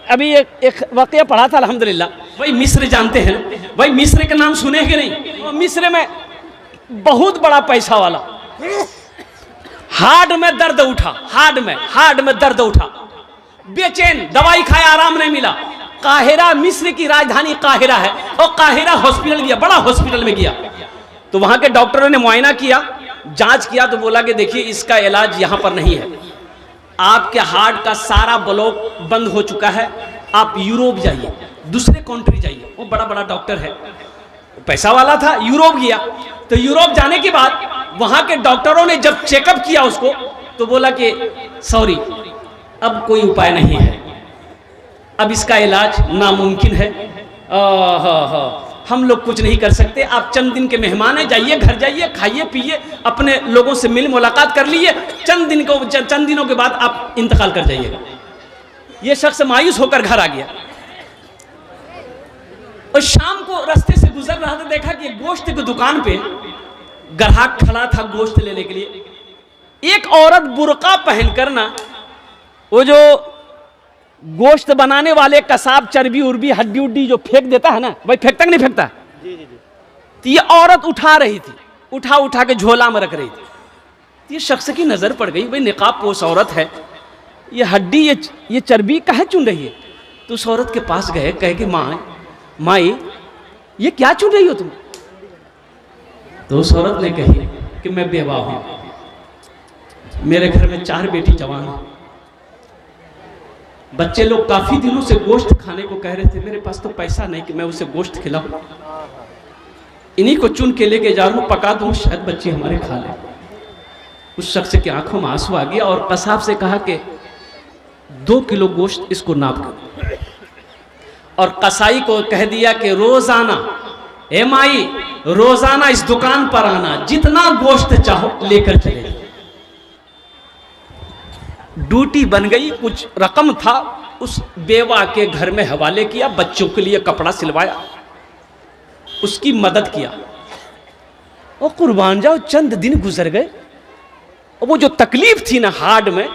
अभी एक वाकया पढ़ा था अल्हम्दुलिल्लाह। भाई मिस्र जानते हैं, भाई मिस्र का नाम सुने कि नहीं? मिस्र में बहुत बड़ा पैसा वाला, हार्ट में दर्द उठा, हार्ट में दर्द उठा, बेचैन, दवाई खाया आराम नहीं मिला। काहिरा, मिस्र की राजधानी काहिरा है, और काहिरा हॉस्पिटल गया, बड़ा हॉस्पिटल में गया तो वहां के डॉक्टरों ने मुआयना किया, जांच किया तो बोला कि देखिए इसका इलाज यहां पर नहीं है, आपके हार्ट का सारा ब्लॉक बंद हो चुका है, आप यूरोप जाइए, दूसरे कंट्री जाइए। वो बड़ा बड़ा डॉक्टर है, पैसा वाला था, यूरोप गया। तो यूरोप जाने के बाद वहां के डॉक्टरों ने जब चेकअप किया उसको तो बोला कि सॉरी, अब कोई उपाय नहीं है, अब इसका इलाज नामुमकिन है, हम लोग कुछ नहीं कर सकते, आप चंद दिन के मेहमान हैं, जाइए घर जाइए, खाइए पिए, अपने लोगों से मिल मुलाकात कर लीजिए, चंद दिनों के बाद आप इंतकाल कर जाइएगा। ये शख्स मायूस होकर घर आ गया और शाम को रास्ते से गुजर रहा था, देखा कि गोश्त की दुकान पे ग्राहक खड़ा था गोश्त लेने के लिए। एक औरत बुर्का पहनकर ना, वो जो गोश्त बनाने वाले कसाब चर्बी उर्बी हड्डी उड्डी जो फेंक देता है ना, भाई फेंकता कि नहीं फेंकता? तो ये औरत उठा रही थी, उठा के झोला में रख रही थी। तो ये शख्स की नजर पड़ गई, भाई निकाब पोश औरत है, ये हड्डी ये चर्बी काहे चुन रही है? तो उस औरत के पास गए, कहे कि माई ये क्या चुन रही हो तुम? तो उस औरत ने कही कि मैं बेवा हूं, मेरे घर में 4 बेटी जवान हैं, बच्चे लोग काफी दिनों से गोश्त खाने को कह रहे थे, मेरे पास तो पैसा नहीं कि मैं उसे गोश्त खिलाऊं, इन्हीं को चुन के लेके जा रहा हूं, पका दूं, शायद बच्चे हमारे खा ले। उस शख्स की आंखों में आंसू आ गया और कसाब से कहा कि 2 किलो गोश्त इसको नाप कर, और कसाई को कह दिया कि रोजाना, ए माई रोजाना इस दुकान पर आना, जितना गोश्त चाहो लेकर चले। ड्यूटी बन गई, कुछ रकम था उस बेवा के घर में हवाले किया, बच्चों के लिए कपड़ा सिलवाया, उसकी मदद किया। और कुर्बान जाओ, चंद दिन गुजर गए और वो जो तकलीफ थी ना हार्ट में,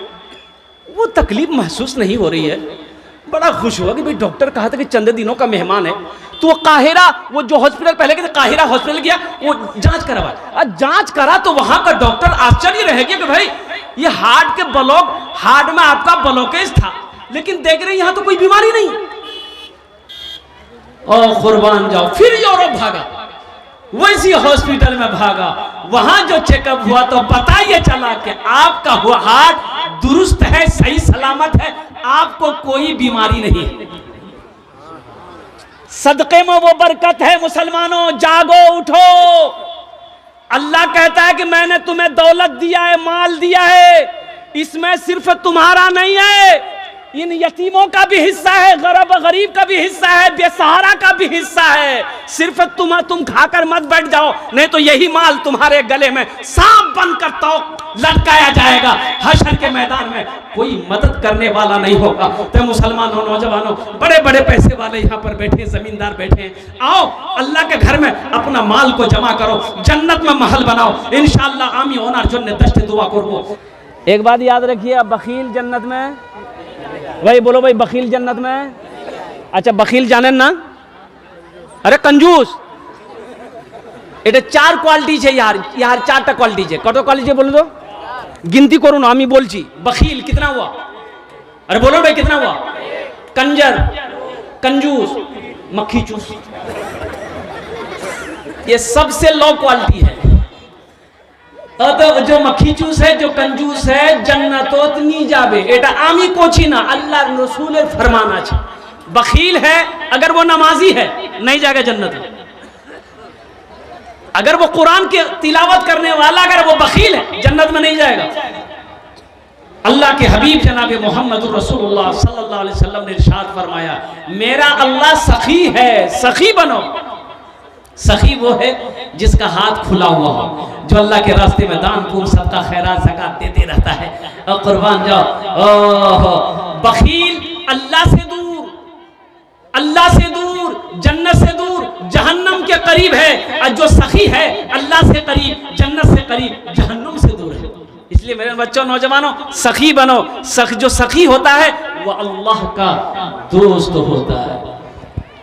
वो तकलीफ महसूस नहीं हो रही है। बड़ा खुश हुआ कि भाई डॉक्टर कहा था कि चंद दिनों का मेहमान है। तो वो काहिरा, वो जो हॉस्पिटल पहले के काहिरा हॉस्पिटल गया, वो जांच करवा, जांच करा तो वहां का डॉक्टर आश्चर्य रह गया कि भाई ये हार्ट के ब्लॉक, हार्ट में आपका ब्लॉकेज था, लेकिन देख रहे यहां तो कोई बीमारी नहीं। और कुर्बान जाओ, फिर यूरोप भागा, वैसी हॉस्पिटल में भागा, वहां जो चेकअप हुआ तो पता ये चला कि आपका हुआ हार्ट दुरुस्त है, सही सलामत है, आपको कोई बीमारी नहीं है। सदके में वो बरकत है। मुसलमानों जागो, उठो। अल्लाह कहता है कि मैंने तुम्हें दौलत दिया है, माल दिया है, इसमें सिर्फ तुम्हारा नहीं है, इन यतीमों का भी हिस्सा है, गरीब का भी हिस्सा है, बेसहारा का भी हिस्सा है। सिर्फ तुम खाकर मत बैठ जाओ, नहीं तो यही माल तुम्हारे गले में सांप बनकर तो लटकाया जाएगा। हशर के मैदान में कोई मदद करने वाला नहीं होगा। तो मुसलमानों, नौजवानों, बड़े बड़े पैसे वाले यहाँ पर बैठे, जमींदार बैठे, आओ अल्लाह के घर में अपना माल को जमा करो, जन्नत में महल बनाओ, इंशाअल्लाह आमी ओनार जन्नत दस्ते दुआ करो। एक बात याद रखिए, बखील जन्नत में, भाई बोलो भाई, बखील जन्नत में। अच्छा बखील जाने ना, अरे कंजूस, এটা 4 কোয়ালিটি আছে यार, 4টা কোয়ালিটি আছে। কত কোয়ালিটি বলো তো, गिनती करो ना, আমি বলছি। बखील कितना हुआ? अरे बोलो भाई कितना हुआ? कंजर, कंजूस, मक्खी चूस, ये सबसे लो क्वालिटी है। तो जो मक्खी चूस है, जो कंजूस है, जन्नतोत नहीं जाबे, এটা আমি কোছি না, আল্লাহর রাসূলের ফরমান আছে। बखील है अगर वो नमाजी है नहीं जाएगा जन्नत में, अगर वो कुरान की तिलावत करने वाला अगर वो बखील है जन्नत में नहीं जाएगा। अल्लाह के हबीब जनाब मोहम्मद रसूलुल्लाह सल्लल्लाहु अलैहि वसल्लम ने इरशाद फरमाया, मेरा अल्लाह सखी है, सखी बनो। सखी वो है जिसका हाथ खुला हुआ हो, जो अल्लाह के रास्ते में दान पुण्य सदका खैरात ज़कात देते रहता है। और कुर्बान जाओ, ओहो बखील अल्लाह से दूर, अल्लाह से दूर, जन्नत से दूर, जहन्नम के करीब है। और जो सखी है अल्लाह से करीब, जन्नत से करीब, जहन्नम से दूर है। इसलिए मेरे बच्चों, नौजवानों, सखी बनो। जो सखी होता है वो अल्लाह का दोस्त होता है।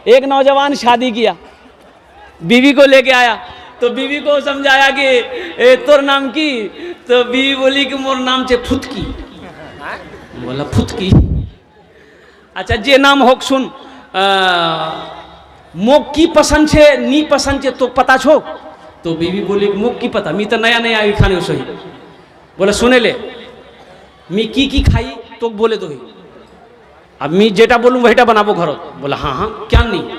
एक नौजवान शादी किया, बीवी को लेके आया, तो बीवी को समझाया कि तोर नाम की, तो बीवी बोली कि मोर नाम छे फुतकी। बोला फुतकी, अच्छा जे नाम हो सुन, मोक की पसंद छे नी पसंद छे तो पता छो? तो बीवी बोली मोक की पता, मी तो नया नया आई खाने सही। बोला सुने ले, मी की खाई तो बोले दो ही, अब मी जेटा बोलूँ वहीटा बनाबो घरों। बोला हाँ हाँ क्या नहीं,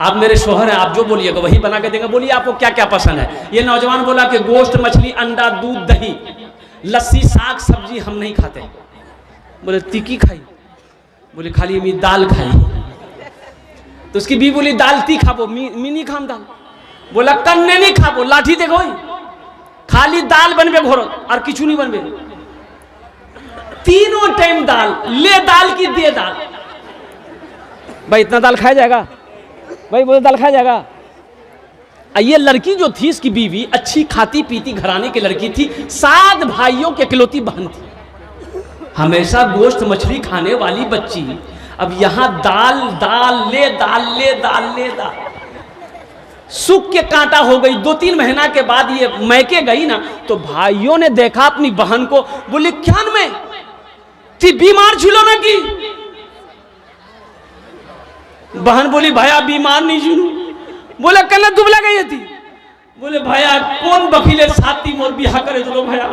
आप मेरे शोहर हैं, आप जो बोलिएगा वही बना के देंगे। बोलिए आपको क्या क्या पसंद है? ये नौजवान बोला कि गोश्त, मछली, अंडा, दूध, दही, लस्सी, साग सब्जी हम नहीं खाते। बोले तीखी खाई? बोले खाली मी दाल खाई। तो उसकी बीवी बोली दाल ती खाबो, मी नहीं खाम दाल। बोला कन्ने नहीं खाबो, लाठी देखो खाली दाल बनबे घोरो और किचू नहीं बनबे, तीनों टाइम दाल, ले दाल की दे दाल। भाई इतना दाल खाया जाएगा? भाई बोले दाल खाया जाएगा? ये लड़की जो थी, इसकी बीवी अच्छी खाती पीती घराने की लड़की थी, 7 भाइयों की इकलौती बहन थी, हमेशा गोश्त मछली खाने वाली बच्ची। अब यहां दाल दाल ले दाल ले दाल ले दाल, सूख के कांटा हो गई। 2-3 महीना के बाद ये मैके गई ना, तो भाइयों ने देखा अपनी बहन को, बोले क्या में ती बीमार छिलो ना की? बहन बोली भैया बीमार नहीं छिलू। बोले कल दुबला गई थी। बोले भैया कौन बकीले साथी मोर बिहा करे तो भैया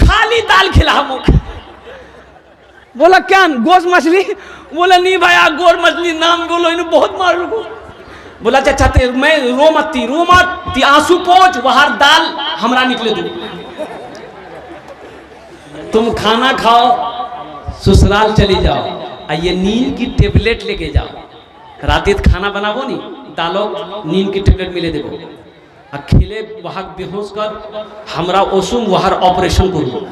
खाली दाल खिला मोक। बोला क्या गोश्त मछली? बोला नहीं भैया गोश्त मछली नाम बोलो, इन्हें बहुत मार लो। बोला चाचा मैं रो मत आंसू पोछ, वहां दाल हमरा निकले दो, तुम खाना खाओ, ससुराल चली जाओ, ये नींद की टेबलेट लेके जाओ, रात खाना बनाबो नहीं, दालो नींद की टेबलेट मिले देबो, अकेले वहां बेहोश कर हमरा ओसुम वहां ऑपरेशन करो।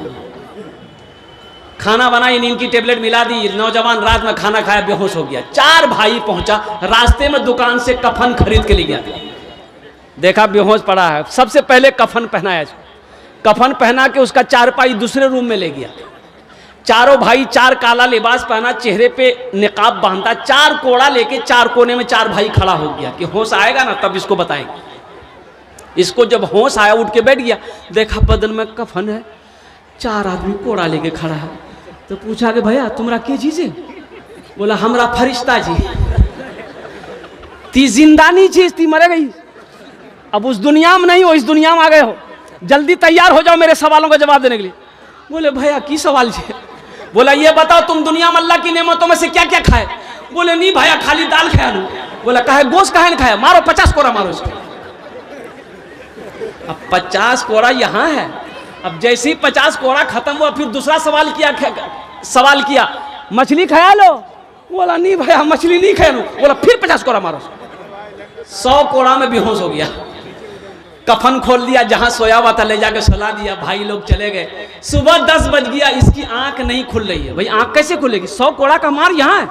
खाना बनाई, नींद की टेबलेट मिला दी, नौजवान रात में खाना खाया, बेहोश हो गया। 4 भाई पहुंचा, रास्ते में दुकान से कफन खरीद के ले गया, देखा बेहोश पड़ा है। सबसे पहले कफन पहनाया, कफन पहना के उसका चारपाई दूसरे रूम में ले गया। चारों भाई 4 काला लिबास पहना, चेहरे पे निकाब बांधा, 4 कोड़ा लेके 4 कोने में 4 भाई खड़ा हो गया कि होश आएगा ना तब इसको बताएंगे। इसको जब होश आया उठ के बैठ गया, देखा बदन में कफन है, 4 आदमी कोड़ा लेके खड़ा है। तो पूछा कि भैया तुम्हारा क्या चीज है? बोला हमरा फरिश्ता जी, ती जिंदा नहीं चीज, ती मर गई, अब उस दुनिया में नहीं हो, इस दुनिया में आ गए हो, जल्दी तैयार हो जाओ मेरे सवालों का जवाब देने के लिए। बोले भैया की सवाल है? बोला ये बताओ तुम दुनिया में अल्लाह की नेमतों में से क्या क्या खाए? बोले नहीं भैया खाली दाल खाया लू। बोला कहे गोश्त कहे न खाया? मारो 50 कोड़ा मारो इसको। अब 50 कोड़ा यहाँ है। अब जैसे ही 50 कोड़ा खत्म हुआ, फिर दूसरा सवाल किया मछली खाया लो? बोला नहीं भैया मछली नहीं खाया लो। बोला फिर 50 कोड़ा मारो। 100 कोड़ा में बेहोश हो गया। कफन खोल दिया, जहां सोया हुआ था ले जाकर सुला दिया, भाई लोग चले गए। सुबह 10 बज गया, इसकी आंख नहीं खुल रही है। भाई आंख कैसे खुलेगी? 100 कोड़ा का मार यहाँ है,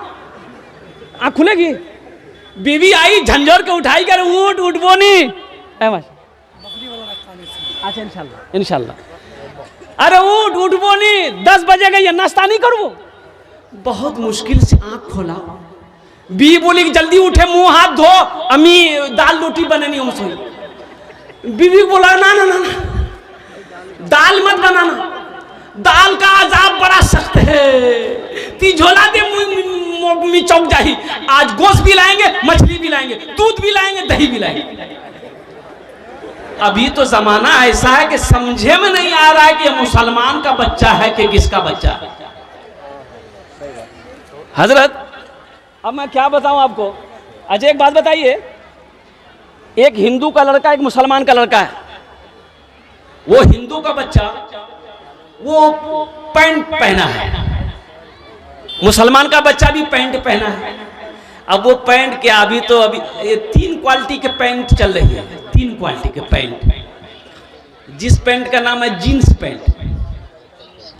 आंख खुलेगी? बीवी आई झंझोर के उठाई कर उठ बोनी, अच्छा इंशाल्लाह अरे उठ बोनी, 10 बजे गई, नाश्ता नहीं करो। बहुत मुश्किल से आंख खोला, बी बोली जल्दी उठे, मुंह हाथ धो, अम्मी दाल रोटी बननी हो सोई। बीवी बोला ना दाल मत बनाना, दाल का अजाब बड़ा सख्त है, ती झोला दे मुंह चौक जाही। आज गोश्त भी लाएंगे, मछली भी लाएंगे, दूध भी लाएंगे, दही भी लाएंगे। अभी तो जमाना ऐसा है कि समझे में नहीं आ रहा है कि मुसलमान का बच्चा है कि किसका बच्चा है। हजरत अब मैं क्या बताऊं आपको। अच्छा एक बात बताइए, एक हिंदू का लड़का एक मुसलमान का लड़का है, वो हिंदू का बच्चा वो पैंट पहना है, मुसलमान का बच्चा भी पैंट पहना है। अब वो पैंट क्या, अभी ये 3 क्वालिटी के पैंट चल रही है, 3 क्वालिटी के पैंट। जिस पैंट का नाम है जीन्स पैंट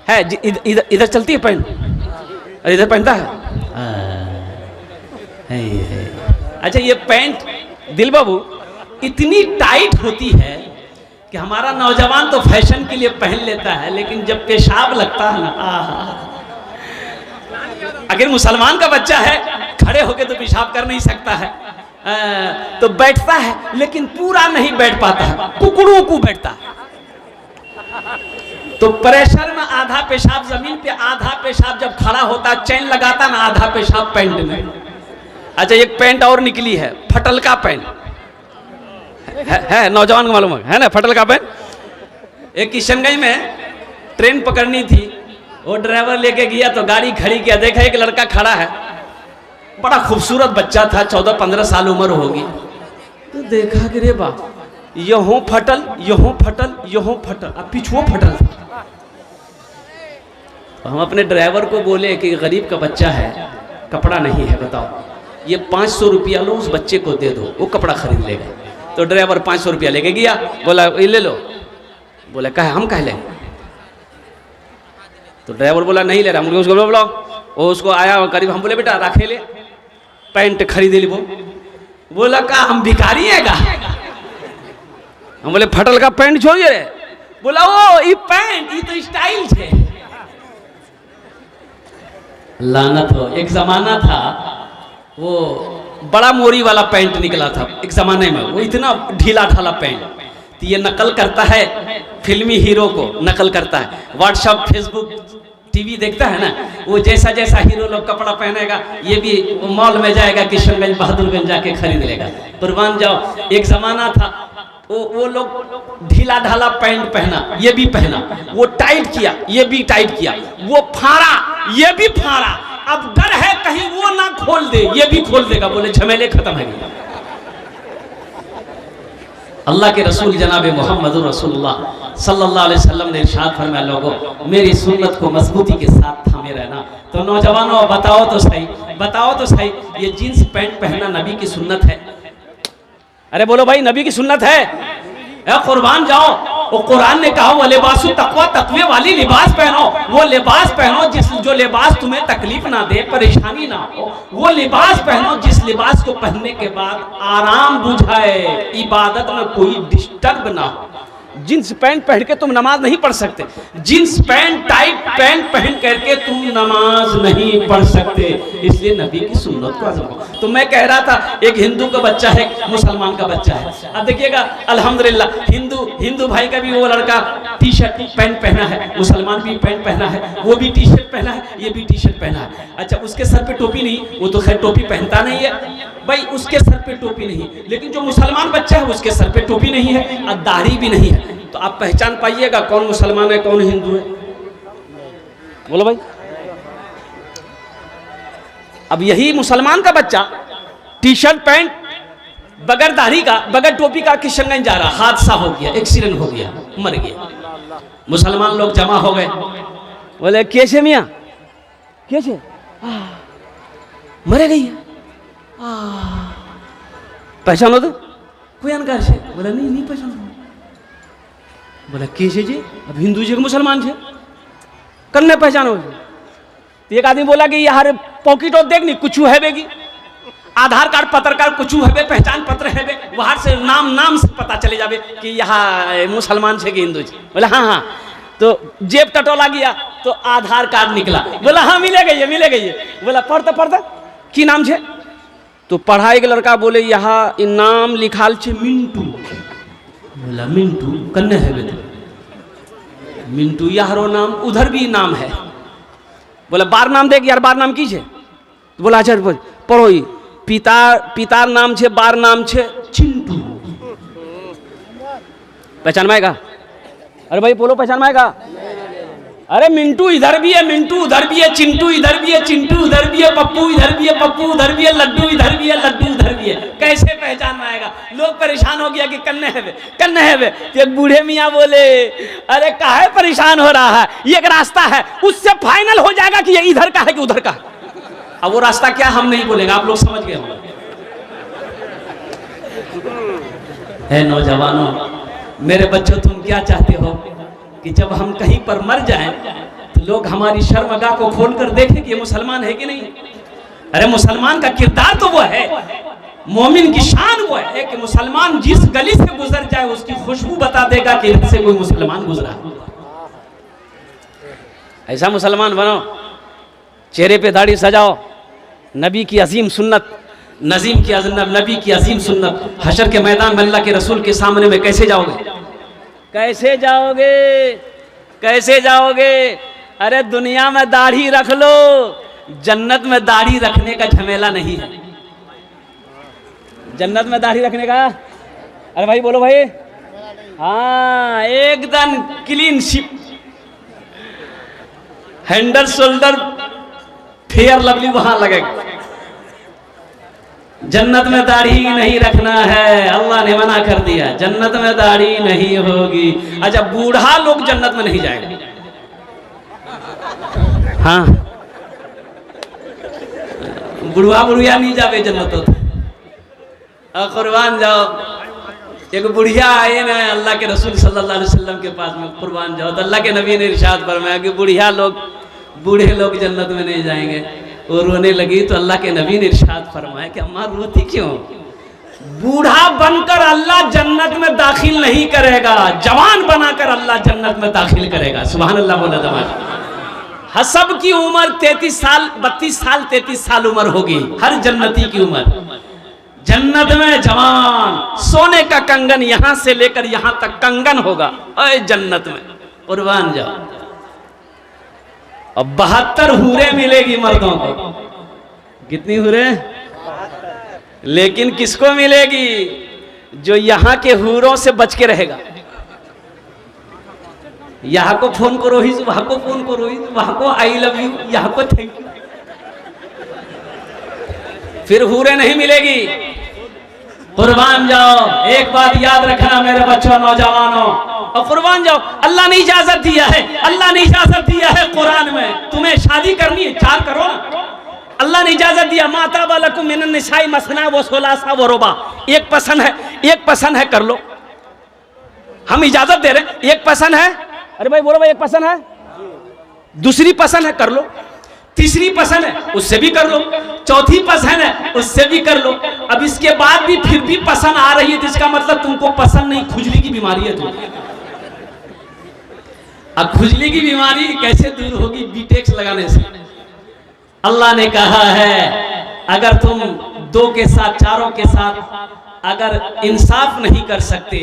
है, इधर चलती है पैंट, इधर पहनता है। अच्छा ये पैंट दिल बाबू इतनी टाइट होती है कि हमारा नौजवान तो फैशन के लिए पहन लेता है, लेकिन जब पेशाब लगता है ना, अगर मुसलमान का बच्चा है खड़े होके तो पेशाब कर नहीं सकता है, तो बैठता है लेकिन पूरा नहीं बैठ पाता है, कुकड़ों को बैठता है। तो प्रेशर में आधा पेशाब जमीन पे, आधा पेशाब जब खड़ा होता चैन लगाता ना, आधा पेशाब पैंट में। अच्छा एक पैंट और निकली है, फटल का पैंट है नौजवान को मालूम है ना, फटल का पैंट। एक किशनगंज में ट्रेन पकड़नी थी, वो ड्राइवर लेके गया तो गाड़ी खड़ी किया, देखा एक लड़का खड़ा है, बड़ा खूबसूरत बच्चा था, 14-15 साल उम्र होगी। तो देखा कि रे बाप, यहों फटल, यहों फटल, यहों फटल, अब पीछू फटल। तो हम अपने ड्राइवर को बोले कि गरीब का बच्चा है, कपड़ा नहीं है, बताओ ये 500 रुपया लो, उस बच्चे को दे दो, वो कपड़ा खरीद लेगा। तो ड्राइवर 500 रुपया लेके गया, बोला ये ले लो। बोला कहे हम कह लें? तो ड्राइवर बोला नहीं ले रहा, मुझे उसको बोला, वो उसको आया करीब, हम बोले बेटा रखे ले, पैंट खरीदे ली। वो बोला का हम भिखारी है का? हम बोले फटल का पैंट छोड़िए रे। बोला ओ ये पैंट, ये तो स्टाइल है। लानत हो, एक जमाना था वो बड़ा मोरी वाला पैंट निकला था एक जमाने में, वो इतना ढीला ढाला पैंट। तो ये नकल करता है फिल्मी हीरो को, नकल करता है, व्हाट्सएप फेसबुक टीवी देखता है ना, वो जैसा जैसा हीरो लोग कपड़ा पहनेगा, ये भी मॉल में जाएगा, किशनगंज बहादुरगंज जाके खरीद लेगा। कुर्बान जाओ, एक जमाना था वो लोग ढीला ढाला पैंट पहना, ये भी पहना, वो टाइट किया, ये भी टाइट किया, वो फाड़ा, ये भी फाड़ा। अब डर है कहीं वो ना खोल दे, ये भी खोल देगा, बोले झमेले खत्म है। अल्लाह के रसूल जनाब मोहम्मद रसूलुल्लाह सल्लल्लाहु अलैहि वसल्लम ने इरशाद फरमाया, लोगों मेरी सुन्नत को मजबूती के साथ थामे रहना। तो नौजवानों बताओ तो सही, बताओ तो सही, ये जींस पैंट पहनना नबी की सुन्नत है? अरे बोलो भाई, नबी की सुन्नत है? कुर्बान जाओ, वो कुरान ने कहा वो लिबासु तकवा, तकवे वाली लिबास पहनो, वो लिबास पहनो जो लिबास तुम्हें तकलीफ ना दे, परेशानी ना हो, वो लिबास पहनो जिस लिबास को पहनने के बाद आराम बुझाए, इबादत में कोई डिस्टर्ब ना हो। जींस पैंट पहन के तुम नमाज नहीं पढ़ सकते, जींस पैंट टाइट पैंट पहन करके तुम नमाज नहीं पढ़ सकते, इसलिए नबी की सुन्नत को आज़म। तो मैं कह रहा था एक हिंदू का बच्चा है, मुसलमान का बच्चा है। अब देखिएगा अल्हम्दुलिल्लाह, हिंदू भाई का भी वो लड़का टी शर्ट पैंट पहना है, मुसलमान भी पैंट पहना है, वो भी टी शर्ट पहना है, ये भी टी शर्ट पहना है। अच्छा उसके सर पे टोपी नहीं, वो तो खैर टोपी पहनता नहीं है भाई, उसके सर पे टोपी नहीं, लेकिन जो मुसलमान बच्चा है उसके सर पे टोपी नहीं है और दाढ़ी भी नहीं है। तो आप पहचान पाइएगा कौन मुसलमान है कौन हिंदू है? बोलो भाई। अब यही मुसलमान का बच्चा टी शर्ट पैंट बगैर दाढ़ी का बगैर टोपी का किशनगंज जा रहा, हादसा हो गया, एक्सीडेंट हो गया, मर गया। मुसलमान लोग जमा हो गए, बोले कैसे मियाँ कैसे? मरे गई है, पहचानो तो कोई अनकार से? बोला नहीं पहचानो। बोला कैसे जी? अब हिंदू जी के मुसलमान थे, कन्ने पहचानो? तो एक आदमी बोला कि यार पॉकेट और देख नहीं कुछ है बेगी, आधार कार्ड पत्र कार्ड कुछ है, पहचान पत्र है, वहां से नाम से पता चले जावे कि यहाँ मुसलमान छे कि हिंदू छे। बोला हाँ। तो जेब टटोला गया तो आधार कार्ड निकला, बोला हाँ मिले गई। बोला पढ़ता की नाम छे? तो पढ़ा एक लड़का, बोले यहाँ नाम लिखाल छे मिंटू। बोला मिंटू कन्ने है बेटा? मिंटू यारो नाम, उधर भी नाम है। बोला बार नाम देख यार, बार नाम की छे? तो बोला अच्छा पढ़ो, पितार नाम छे, बार नाम छे चिंटू। पहचान माएगा? अरे भाई बोलो पहचान माएगा? अरे मिंटू इधर भी है, मिंटू उधर भी है, चिंटू इधर भी है, चिंटू उधर भी है, पप्पू इधर भी है, पप्पू उधर भी है, लड्डू इधर भी है, लड्डू उधर भी है। कैसे पहचान में आएगा? लोग परेशान हो गया कि कन्ने है वे। एक बूढ़े मियाँ बोले अरे काहे परेशान हो रहा है, ये एक रास्ता है, उससे फाइनल हो जाएगा कि ये इधर का है कि उधर का। अब वो रास्ता क्या हम नहीं बोलेंगे, आप लोग समझ गए होंगे। है नौजवानों, मेरे बच्चों, तुम क्या चाहते हो कि जब हम कहीं पर मर जाएं तो लोग हमारी शर्मगाह को खोल कर देखें कि ये मुसलमान है कि नहीं? अरे मुसलमान का किरदार तो वो है, मोमिन की शान वो है कि मुसलमान जिस गली से गुजर जाए उसकी खुशबू बता देगा कि इनसे कोई मुसलमान गुजरा। ऐसा मुसलमान बनो, चेहरे पे दाढ़ी सजाओ, नबी की अजीम सुन्नत, नबी की अजीम सुन्नत। हशर के मैदान में अल्लाह के रसूल के सामने में कैसे जाओगे? कैसे जाओगे? कैसे जाओगे? अरे दुनिया में दाढ़ी रख लो, जन्नत में दाढ़ी रखने का झमेला नहीं है। जन्नत में दाढ़ी रखने का, अरे भाई बोलो भाई, हाँ एकदम clean ship, handle shoulder fair lovely वहां लगेगा। जन्नत में दाढ़ी नहीं रखना है, अल्लाह ने मना कर दिया, जन्नत में दाढ़ी नहीं होगी। अच्छा बूढ़ा लोग जन्नत में नहीं जाएगा, हाँ बुढ़वा बुढ़िया नहीं जावे जन्नत होता। कुर्बान जाओ, एक बुढ़िया आए ना अल्लाह के रसूल सल्लल्लाहु अलैहि वसल्लम के पास में, कुर्बान जाओ, तो अल्लाह के नबी ने इरशाद फरमाया कि बुढ़िया लोग, बूढ़े लोग जन्नत में नहीं जाएंगे। वो रोने लगी तो अल्लाह के नबी ने इरशाद फरमाया कि अम्मा रोती क्यों? बूढ़ा बनकर अल्लाह जन्नत में दाखिल नहीं करेगा, जवान बनाकर अल्लाह जन्नत में दाखिल करेगा। सुभान अल्लाह बोला जवान। हसब की उम्र 33 साल 32 साल 33 साल उम्र होगी हर जन्नती की उम्र। जन्नत में जवान, सोने का कंगन यहां से लेकर यहां तक कंगन होगा अरे जन्नत में। कुर्बान जाओ। और 72 हूरें मिलेगी मर्दों को। कितनी हूरें? लेकिन किसको मिलेगी? जो यहां के हूरों से बच के रहेगा। यहाँ को फोन करो ही, वहां को फोन करो ही, वहां को आई लव यू, यहाँ को थैंक यू, फिर हूरें नहीं मिलेगी। कुर्बान जाओ। एक बात याद रखना मेरे बच्चों, नौजवानों, और कुर्बान जाओ, अल्लाह ने इजाजत दिया है, अल्लाह ने इजाजत दिया है कुरान में, तुम्हें शादी करनी है 4 करो ना। अल्लाह ने इजाजत दिया, माता बालकुम मिनन निसाई मसना व सुलासा व रुबा। एक पसंद है कर लो, हम इजाजत दे रहे हैं। एक पसंद है, अरे भाई बोलो भाई, एक पसंद है, दूसरी पसंद है कर लो, तीसरी पसंद है उससे भी कर लो, चौथी पसंद है उससे भी कर लो। अब इसके बाद भी फिर भी पसंद आ रही है तो इसका मतलब तुमको पसंद नहीं, खुजली की बीमारी है तुम। अब खुजली की बीमारी कैसे दूर होगी? बीटेक्स लगाने से। अल्लाह ने कहा है अगर तुम 2 के साथ 4 के साथ अगर इंसाफ नहीं कर सकते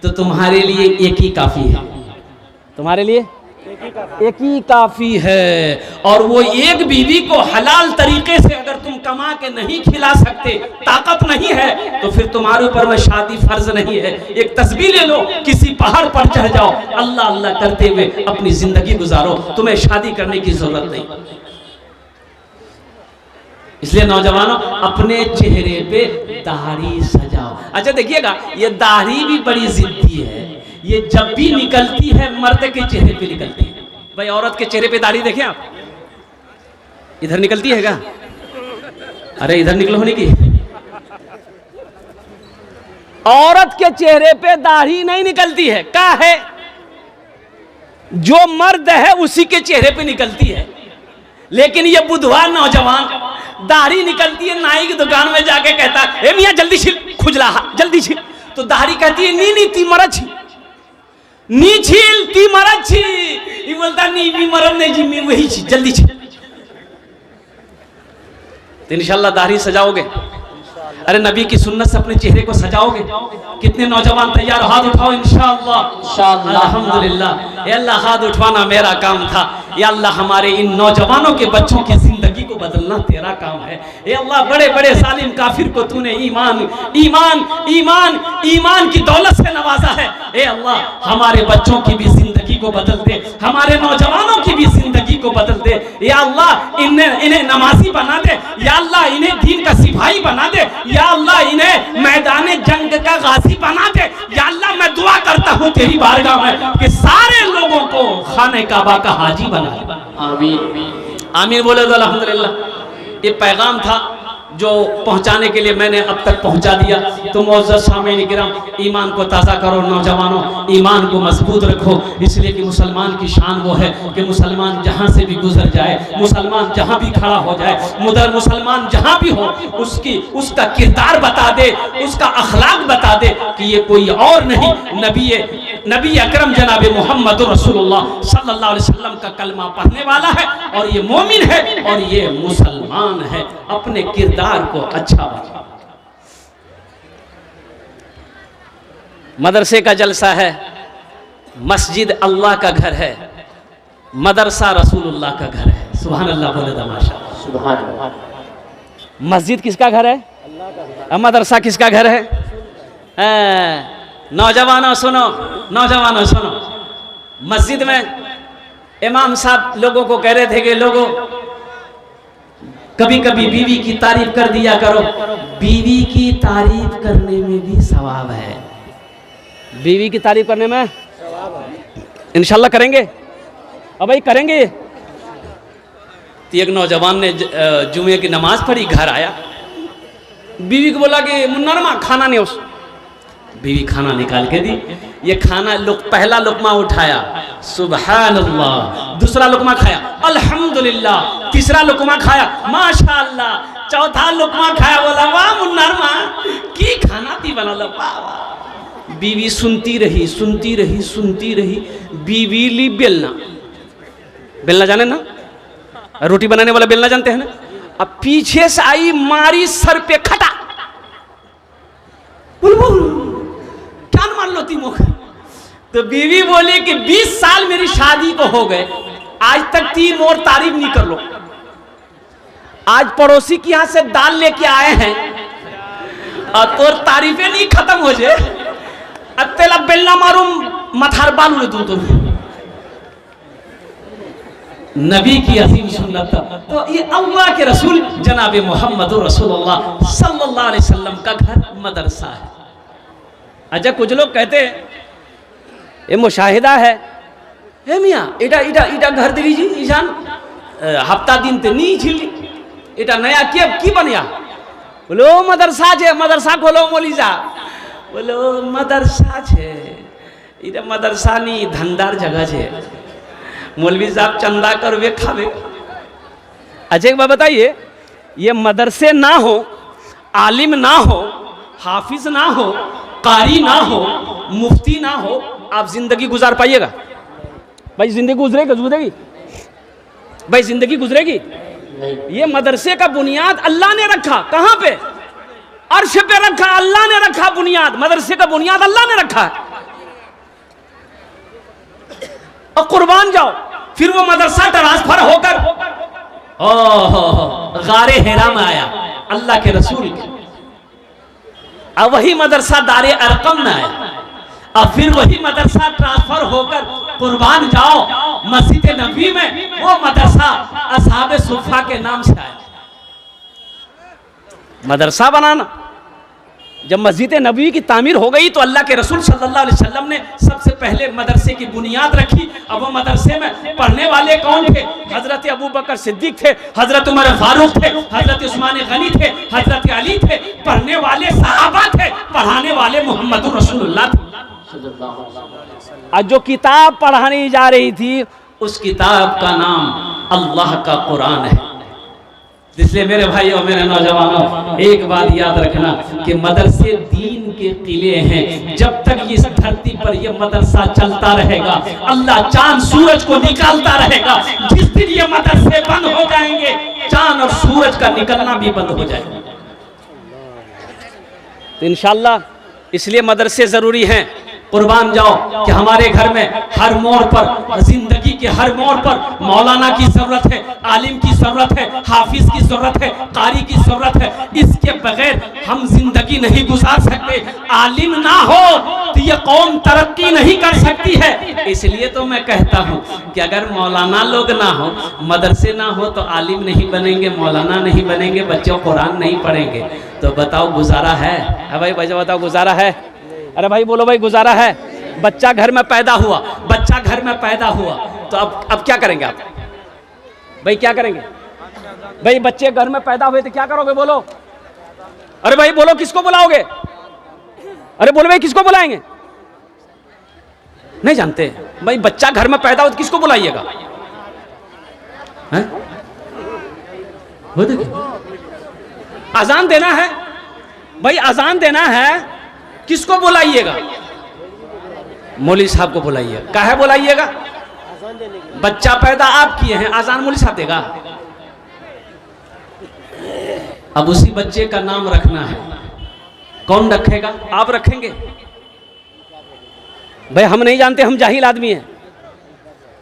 तो तुम्हारे लिए एक ही काफी है, तुम्हारे लिए एक ही काफी है। और वो एक बीवी को हलाल तरीके से अगर तुम कमा के नहीं खिला सकते, ताकत नहीं है, तो फिर तुम्हारे ऊपर में शादी फर्ज नहीं है। एक तस्बीह ले लो, किसी पहाड़ पर चढ़ जाओ, अल्लाह अल्लाह करते हुए अपनी जिंदगी गुजारो, तुम्हें शादी करने की जरूरत नहीं। इसलिए नौजवानों, अपने चेहरे पे दाढ़ी सजाओ। अच्छा देखिएगा, ये दाढ़ी भी बड़ी जिद्दी है, ये जब भी निकलती है मर्द के चेहरे पे निकलती है। भाई औरत के चेहरे पे दाढ़ी देखें आप, इधर निकलती है क्या? अरे इधर निकलो होने की। औरत के चेहरे पे दाढ़ी नहीं निकलती है, क्या है? जो मर्द है उसी के चेहरे पे निकलती है। लेकिन ये बुधवार नौजवान दाढ़ी निकलती है, नाई की दुकान में जाके कहता है ए मियां जल्दी छिल, खुजला जल्दी छिल, तो दाढ़ी कहती है नी नी ती मरद छी, नी छिल ती मरद छी। ये बोलता नी भी मरद नहीं जी, मैं वही छी, जल्दी छिल। तो इंशाल्लाह दाढ़ी सजाओगे, अरे नबी की सुन्नत से अपने चेहरे को सजाओगे। कितने नौजवान तैयार? हाथ उठाओ इंशाअल्लाह। अल्हम्दुलिल्लाह। या अल्लाह हाथ उठवाना मेरा काम था, या अल्लाह हमारे इन नौजवानों के बच्चों की जिंदगी को बदलना तेरा काम है। ए अल्लाह, बड़े बड़े जालिम काफिर को तूने ईमान ईमान ईमान ईमान की दौलत से नवाजा है। ए अल्लाह, हमारे बच्चों की भी जिंदगी को बदल दे, हमारे नौजवानों की भी जिंदगी को बदल दे। या अल्लाह, इन्हें नमाजी बना दे, या अल्लाह इन्हें दीन का सिपाही बना दे, या अल्लाह इन्हें मैदान जंग का गाजी बना दे। या अल्लाह, मैं दुआ करता हूँ तेरी बारगाह में कि सारे लोगों को खाने काबा का हाजी बना दे। आमीन आमीन बोले तो अल्हम्दुलिल्लाह। ये पैगाम था जो पहुंचाने के लिए मैंने अब तक पहुंचा दिया। तो मुअज़्ज़ज़ सामीन किराम, ईमान को ताज़ा करो नौजवानों, ईमान को मजबूत रखो, इसलिए कि मुसलमान की शान वो है कि मुसलमान जहाँ से भी गुजर जाए, मुसलमान जहाँ भी खड़ा हो जाए, मुसलमान जहाँ भी हो, उसका किरदार बता दे, उसका अखलाक बता दे कि ये कोई और नहीं, नबी अकरम जनाब मोहम्मद रसूलुल्लाह सल्लल्लाहु अलैहि वसल्लम का कलमा पढ़ने वाला है, और ये मोमिन है, और ये मुसलमान है। अपने किरदार को अच्छा बना। मदरसे का जलसा है, मस्जिद अल्लाह का घर है, मदरसा रसूलुल्लाह का घर है। सुभान अल्लाह बोले तमाशा। सुभान अल्लाह। मस्जिद किसका घर है? मदरसा किसका घर है? नौजवानों सुनो, नौजवानों सुनो, मस्जिद में इमाम साहब लोगों को कह रहे थे कि लोगों कभी कभी बीवी की तारीफ कर दिया करो। बीवी की तारीफ करने में भी सवाब है। बीवी की तारीफ करने में इंशाल्लाह करेंगे। अब भाई करेंगे। तो एक नौजवान ने जुमे की नमाज पढ़ी, घर आया, बीवी को बोला कि मुन्नरमा खाना नहीं। उस बीवी खाना निकाल के दी। ये खाना पहला लुकमा उठाया, सुभान अल्लाह, दूसरा लुकमा खाया, अल्हम्दुलिल्लाह, तीसरा लुकमा खाया, माशाअल्लाह, चौथा लुकमा खाया, बोला वाह मुन्नरमा की खाना थी बना लो, वाह वाह। बीवी सुनती रही, सुनती रही, सुनती रही। बीवी ली बेलना, बेलना जाने ना, रोटी बनाने वाला बेलना जानते हैं ना। अब पीछे से आई, मारी सर पे खटा, क्या मान लो ती मुख। तो बीवी बोली कि 20 साल मेरी शादी को हो गए, आज तक 3 और तारीफ नहीं कर लो। आज पड़ोसी के यहां से दाल लेके आए हैं और तो तारीफें नहीं खत्म हो जाए। अब तेला बेलना मारूं मथार बालू ले दूं। नबी की अजीम सुन्नत। तो ये अल्लाह के रसूल जनाब मोहम्मद रसूलुल्लाह सल्लल्लाहु अलैहि वसल्लम का घर मदरसा है। अच्छा कुछ लोग कहते हैं ये मुशाहिदा है, हे मियाँ इटा इटा इटा घर दिली जी ईशान हफ्ता दिन ते नहीं झिली, इटा नया की बनया। बोलो मदरसा छे, मदरसा खोलो मोली जा। बोलो मदरसा छे, इटा मदरसा नहीं धंधार जगह छे। मौलवी साहब चंदा कर वे खावे। अच्छा एक बात बताइए, ये मदरसे ना हो, आलिम ना हो, हाफिज ना हो, कारी ना हो, मुफ्ती ना हो, आप जिंदगी गुजार पाइएगा? भाई जिंदगी गुजरेगी भाई जिंदगी गुजरेगी? ये मदरसे का बुनियाद अल्लाह ने रखा। कहां पे? अर्श पे रखा, अल्लाह ने रखा बुनियाद। मदरसे का बुनियाद अल्लाह ने रखा है। और कुर्बान जाओ, फिर वो मदरसा ट्रांसफर होकर गारे हेरा में आया अल्लाह के रसूल के, और वही मदरसा दारे अरकम में आया, और फिर वही मदरसा ट्रांसफर होकर कुर्बान जाओ मस्जिद नबी में, वो मदरसा असहाबे सुफ़ा के नाम से आया। मदरसा बनाना, जब मस्जिद नबी की तामीर हो गई तो अल्लाह के रसूल सल्लल्लाहु अलैहि वसल्लम ने सबसे पहले मदरसे की बुनियाद रखी। अब वो मदरसे में पढ़ने वाले कौन थे? हजरत अबू बकर सिद्दीक थे, हजरत उमर फारूक थे, हजरत उस्मान गनी थे, हजरत अली थे। पढ़ने वाले सहाबा थे, पढ़ाने वाले मोहम्मद रसूलुल्लाह थे। आज जो किताब पढ़ानी जा रही थी उस किताब का नाम अल्लाह का कुरान है। इसलिए मेरे भाई और मेरे नौजवानों, एक बात याद रखना कि मदरसे दीन के किले हैं। जब तक इस धरती पर यह मदरसा चलता रहेगा, अल्लाह चांद सूरज को निकालता रहेगा। जिस दिन ये मदरसे बंद हो जाएंगे, चांद और सूरज का निकलना भी बंद हो जाएगा। तो इंशाअल्लाह इसलिए मदरसे जरूरी हैं। कुर्बान जाओ कि हमारे घर में हर मोड़ पर, जिंदगी के हर मोड़ पर मौलाना की जरूरत है, आलिम की जरूरत है, हाफिज की जरूरत है, कारी की जरूरत है। इसके बगैर हम जिंदगी नहीं गुजार सकते। आलिम ना हो तो ये कौम तरक्की नहीं कर सकती है। इसलिए तो मैं कहता हूँ कि अगर मौलाना लोग ना हो, मदरसे ना हो, तो आलिम नहीं बनेंगे, मौलाना नहीं बनेंगे, बच्चों कुरान नहीं पढ़ेंगे। तो बताओ गुजारा है? भाई बताओ गुजारा है? अरे भाई बोलो भाई गुजारा है? बच्चा घर में पैदा हुआ, बच्चा घर में पैदा हुआ तो अब क्या करेंगे आप? भाई क्या करेंगे? भाई बच्चे घर में पैदा हुए तो क्या करोगे बोलो? अरे भाई बोलो, किसको बुलाओगे? अरे बोलो भाई, किसको बुलाएंगे? नहीं जानते भाई, बच्चा घर में पैदा हो तो किसको बुलाइएगा? वो देखिए, अजान देना है भाई, अजान देना है, किसको बुलाइएगा? मौलवी साहब को बुलाइए। काहे बुलाइएगा? बच्चा पैदा आप किए हैं, अजान मौलवी साहब देगा। अब उसी बच्चे का नाम रखना है, कौन रखेगा? आप रखेंगे? भाई हम नहीं जानते, हम जाहिल आदमी हैं,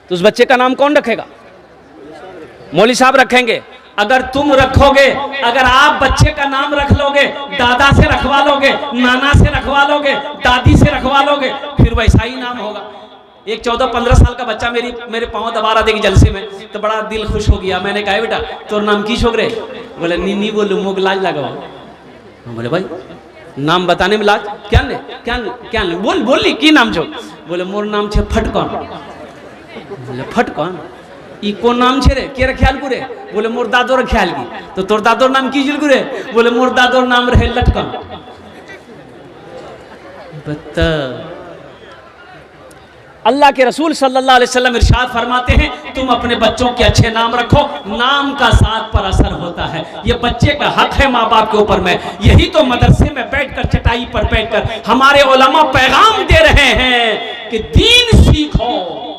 तो उस बच्चे का नाम कौन रखेगा? मौलवी साहब रखेंगे। अगर तुम रखोगे, अगर आप बच्चे का नाम रख लोगे, दादा से रखवा लोगे, नाना से रखवा लोगे, दादी से रखवा लोगे, फिर वैसा ही नाम होगा। एक 14-15 साल का बच्चा मेरे पाँव दबा रहा था जलसे में, तो बड़ा दिल खुश हो गया। मैंने कहा बेटा तोर नाम की छोकरे? बोले नीनी बोलू, मुग लाज लगाओ। बोले भाई नाम बताने में लाज क्या ले, क्या ले? बोल की नाम छो? बोले मोर नाम छे फटकन। बोले फटकन ई कौन नाम छे रे? के ख्याल गुरे? बोले मोर दादोर ख्याल की। तो तोर दादोर नाम की जिल गुरे? बोले मोर दादोर नाम रहे लटकन। बता, अल्लाह के रसूल सल्लल्लाहु अलैहि वसल्लम इरशाद फरमाते हैं, तुम अपने बच्चों के अच्छे नाम रखो, नाम का साथ पर असर होता है। ये बच्चे का हक है माँ बाप के ऊपर में। यही तो मदरसे में बैठकर, चटाई पर बैठकर हमारे उलमा पैगाम दे रहे हैं कि दीन सीखो,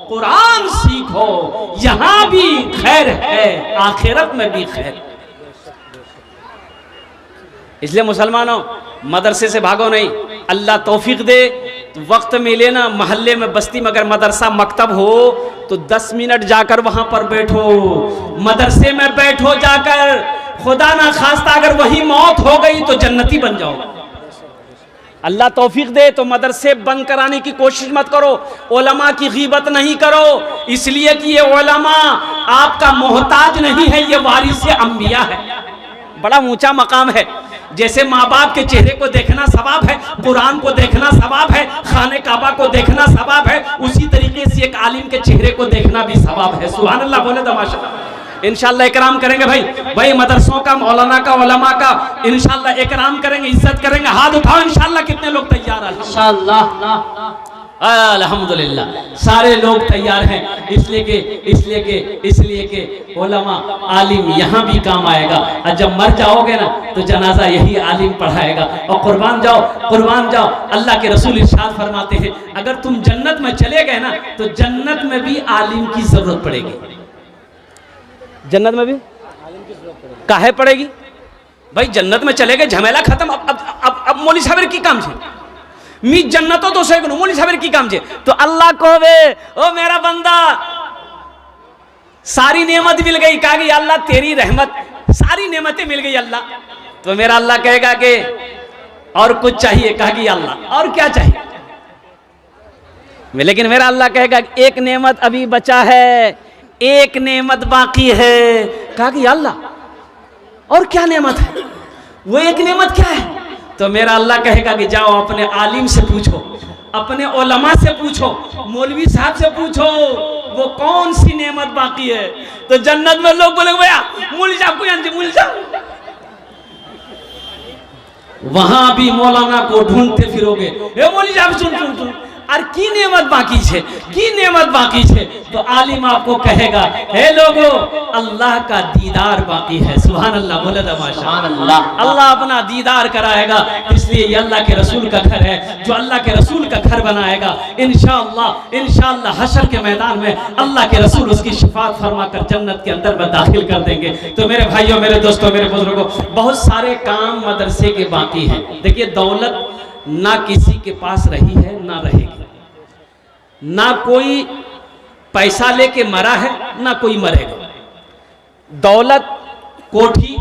कुरान सीखो, यहां भी खैर है, आखिरत में भी खैर। इसलिए मुसलमानों, मदरसे से भागो नहीं। अल्लाह तौफीक दे तो वक्त मिले ना, मोहल्ले में, बस्ती में अगर मदरसा मकतब हो तो 10 मिनट जाकर वहां पर बैठो, मदरसे में बैठो जाकर। खुदा ना खास्ता अगर वही मौत हो गई तो जन्नती बन जाओ। अल्लाह तौफीक दे तो मदरसे बंद कराने की कोशिश मत करो, उलमा की गीबत नहीं करो, इसलिए कि ये उलमा आपका मोहताज नहीं है, ये वारिस अंबिया है। बड़ा ऊंचा मकाम है। जैसे माँ बाप के चेहरे को देखना सवाब है, कुरान को देखना सवाब है, खाने काबा को देखना सवाब है, उसी तरीके से एक आलिम के चेहरे को देखना भी सवाब है। सुभान अल्लाह बोले तो माशाअल्लाह। इंशाअल्लाह इकराम करेंगे भाई मदरसों का, मौलाना का, उलमा का इंशाअल्लाह इकराम करेंगे, इज्जत करेंगे। हाथ उठाओ इंशाअल्लाह। कितने लोग तैयार हैं? इंशाअल्लाह अल्हम्दुलिल्लाह सारे लोग तैयार हैं। इसलिए के उलमा आलिम यहाँ भी काम आएगा, और जब मर जाओगे ना तो जनाजा यही आलिम पढ़ाएगा। और कुर्बान जाओ। अल्लाह के रसूल इरशाद फरमाते हैं, अगर तुम जन्नत में चले गए ना तो जन्नत में भी आलिम की जरूरत पड़ेगी। जन्नत में भी काहे पड़ेगी भाई? जन्नत में चले गए, झमेला खत्म। अब मौलवी साहब की काम से मी जन्नतो तो से मौलवी साहब की काम छे। तो अल्लाह कहवे, ओ मेरा बंदा सारी नेमत मिल गई, कहा कि अल्लाह तेरी रहमत, सारी नेमतें मिल गई अल्लाह। तो मेरा अल्लाह कहेगा कि और कुछ चाहिए? कहा कि अल्लाह और क्या चाहिए? लेकिन मेरा अल्लाह कहेगा एक नेमत अभी बचा है, एक नेमत बाकी है। कहा कि अल्लाह और क्या नेमत है? वो एक नेमत क्या है? तो मेरा अल्लाह कहेगा कि जाओ अपने आलिम से पूछो, अपने उलमा से पूछो, मौलवी साहब से पूछो, वो कौन सी नेमत बाकी है। तो जन्नत में लोग बोले भैया मौलवी साहब को यानी मौलवी साहब, वहां भी मौलाना को ढूंढते फिरोगे, ए मौलवी साहब सुन और की नेमत बाकी छे। तो आलिम आपको कहेगा, हे लोगो अल्लाह का दीदार बाकी है। सुभान अल्लाह बोले तो माशाअल्लाह। अल्लाह अपना दीदार कराएगा, इसलिए ये अल्लाह के रसूल का घर है। जो अल्लाह के रसूल का घर बनाएगा इंशाअल्लाह हशर के मैदान में अल्लाह के रसूल उसकी शिफात फरमा कर जन्नत के अंदर में दाखिल कर देंगे। तो मेरे भाइयों, मेरे दोस्तों, मेरे बुजुर्गों, बहुत सारे काम मदरसे के बाकी हैं। देखिए, दौलत ना किसी के पास रही है ना रहेगी, ना कोई पैसा लेके मरा है ना कोई मरेगा। दौलत, कोठी,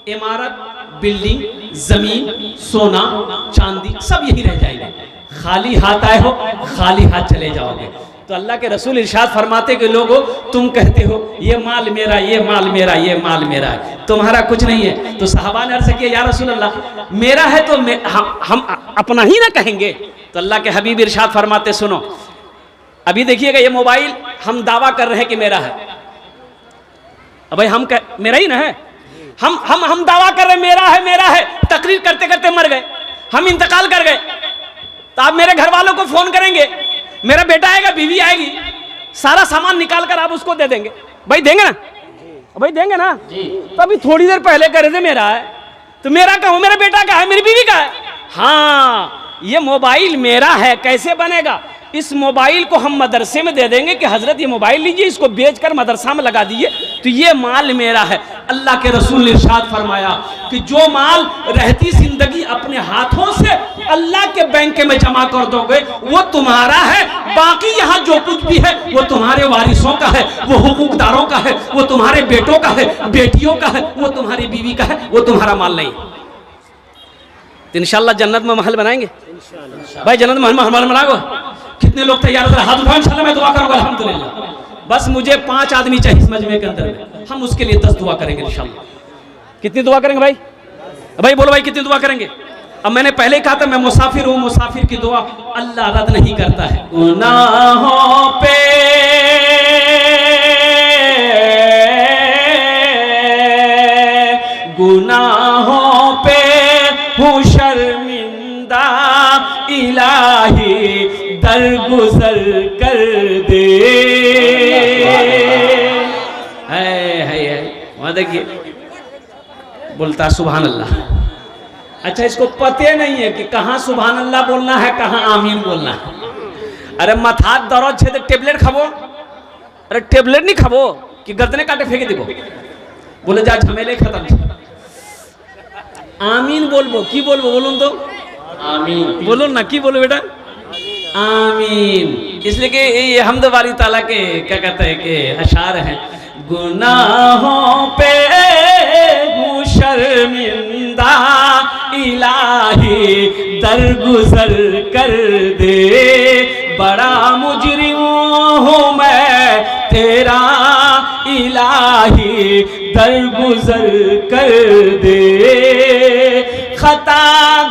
इमारत, बिल्डिंग, जमीन, सोना, चांदी सब यही रह जाएगा। खाली हाथ आए हो, खाली हाथ चले जाओगे। तो अल्लाह के रसूल इरशाद फरमाते कि लोगों, तुम कहते हो ये माल मेरा, ये माल मेरा, ये माल मेरा है, तुम्हारा कुछ नहीं है। तो सहाबा ने अर्ज़ किया, या रसूल अल्लाह मेरा है तो हम अपना ही ना कहेंगे। तो अल्लाह के हबीब इरशाद फरमाते, सुनो, अभी देखिएगा ये मोबाइल हम दावा कर रहे हैं कि मेरा है। अब भाई मेरा ही ना है, हम दावा कर रहे मेरा है, तकरीर करते करते मर गए, हम इंतकाल कर गए, तो आप मेरे घर वालों को फोन करेंगे, मेरा बेटा आएगा, बीवी आएगी, सारा सामान निकाल कर आप उसको दे देंगे? भाई देंगे ना? भाई देंगे ना? तो अभी थोड़ी देर पहले कह रहे थे मेरा है, तो मेरा का हो, मेरा बेटा का है, मेरी बीवी का है। हाँ, ये मोबाइल मेरा है, कैसे बनेगा? इस मोबाइल को हम मदरसे में दे देंगे कि हजरत ये मोबाइल लीजिए, इसको बेचकर मदरसा में लगा दीजिए, तो ये माल मेरा है। अल्लाह के रसूल ने इरशाद फरमाया कि जो माल रहती जिंदगी अपने हाथों से अल्लाह के बैंक में जमा कर दोगे वो तुम्हारा है, बाकी यहाँ जो कुछ भी है वो तुम्हारे वारिसों का है, वो हुकूकदारों का है, वो तुम्हारे बेटों का है, बेटियों का है, वो तुम्हारी बीवी का है, वो तुम्हारा माल नहीं। तो इंशाल्लाह जन्नत में महल बनाएंगे भाई, जन्नत में महल बनाओगे? कितने लोग तैयार हो? हाथ उठाओ, इंशाल्लाह मैं दुआ करूंगा अल्हम्दुलिल्लाह। बस मुझे 5 आदमी चाहिए इस मजमे के अंदर में, हम उसके लिए 10 दुआ करेंगे इंशाल्लाह। कितनी दुआ करेंगे भाई? भाई बोलो भाई, कितनी दुआ करेंगे? अब मैंने पहले कहा था मैं मुसाफिर हूं, मुसाफिर की दुआ अल्लाह रद्द नहीं करता है। गुनाहों पे हूँ शर्मिंदा, इलाही दरगुजर कर दे। है वहां देखिए बोलता सुभान अल्लाह। अच्छा, इसको पते नहीं है कि कहाँ सुभान अल्लाह बोलना है, कहाँ आमीन बोलना है। अरे मथा दर्द छे तो टेबलेट खाबो, अरे टेबलेट नहीं खाबो कि गर्दने काटे फेंके देबो, बोले जा झमेले खत्म। आमीन बोलबो, की बोलबो बोलून तो? आमीन बोलो ना, की बोलो बेटा? आमीन। इसलिए कि ये हम्द बारी ताला के क्या कहते हैं कि अशार हैं, गुनाहों पे हूँ शर्मिंदा, इलाही दरगुजर कर दे, बड़ा मुजरिम हूँ मैं तेरा, इलाही दरगुजर कर दे। खता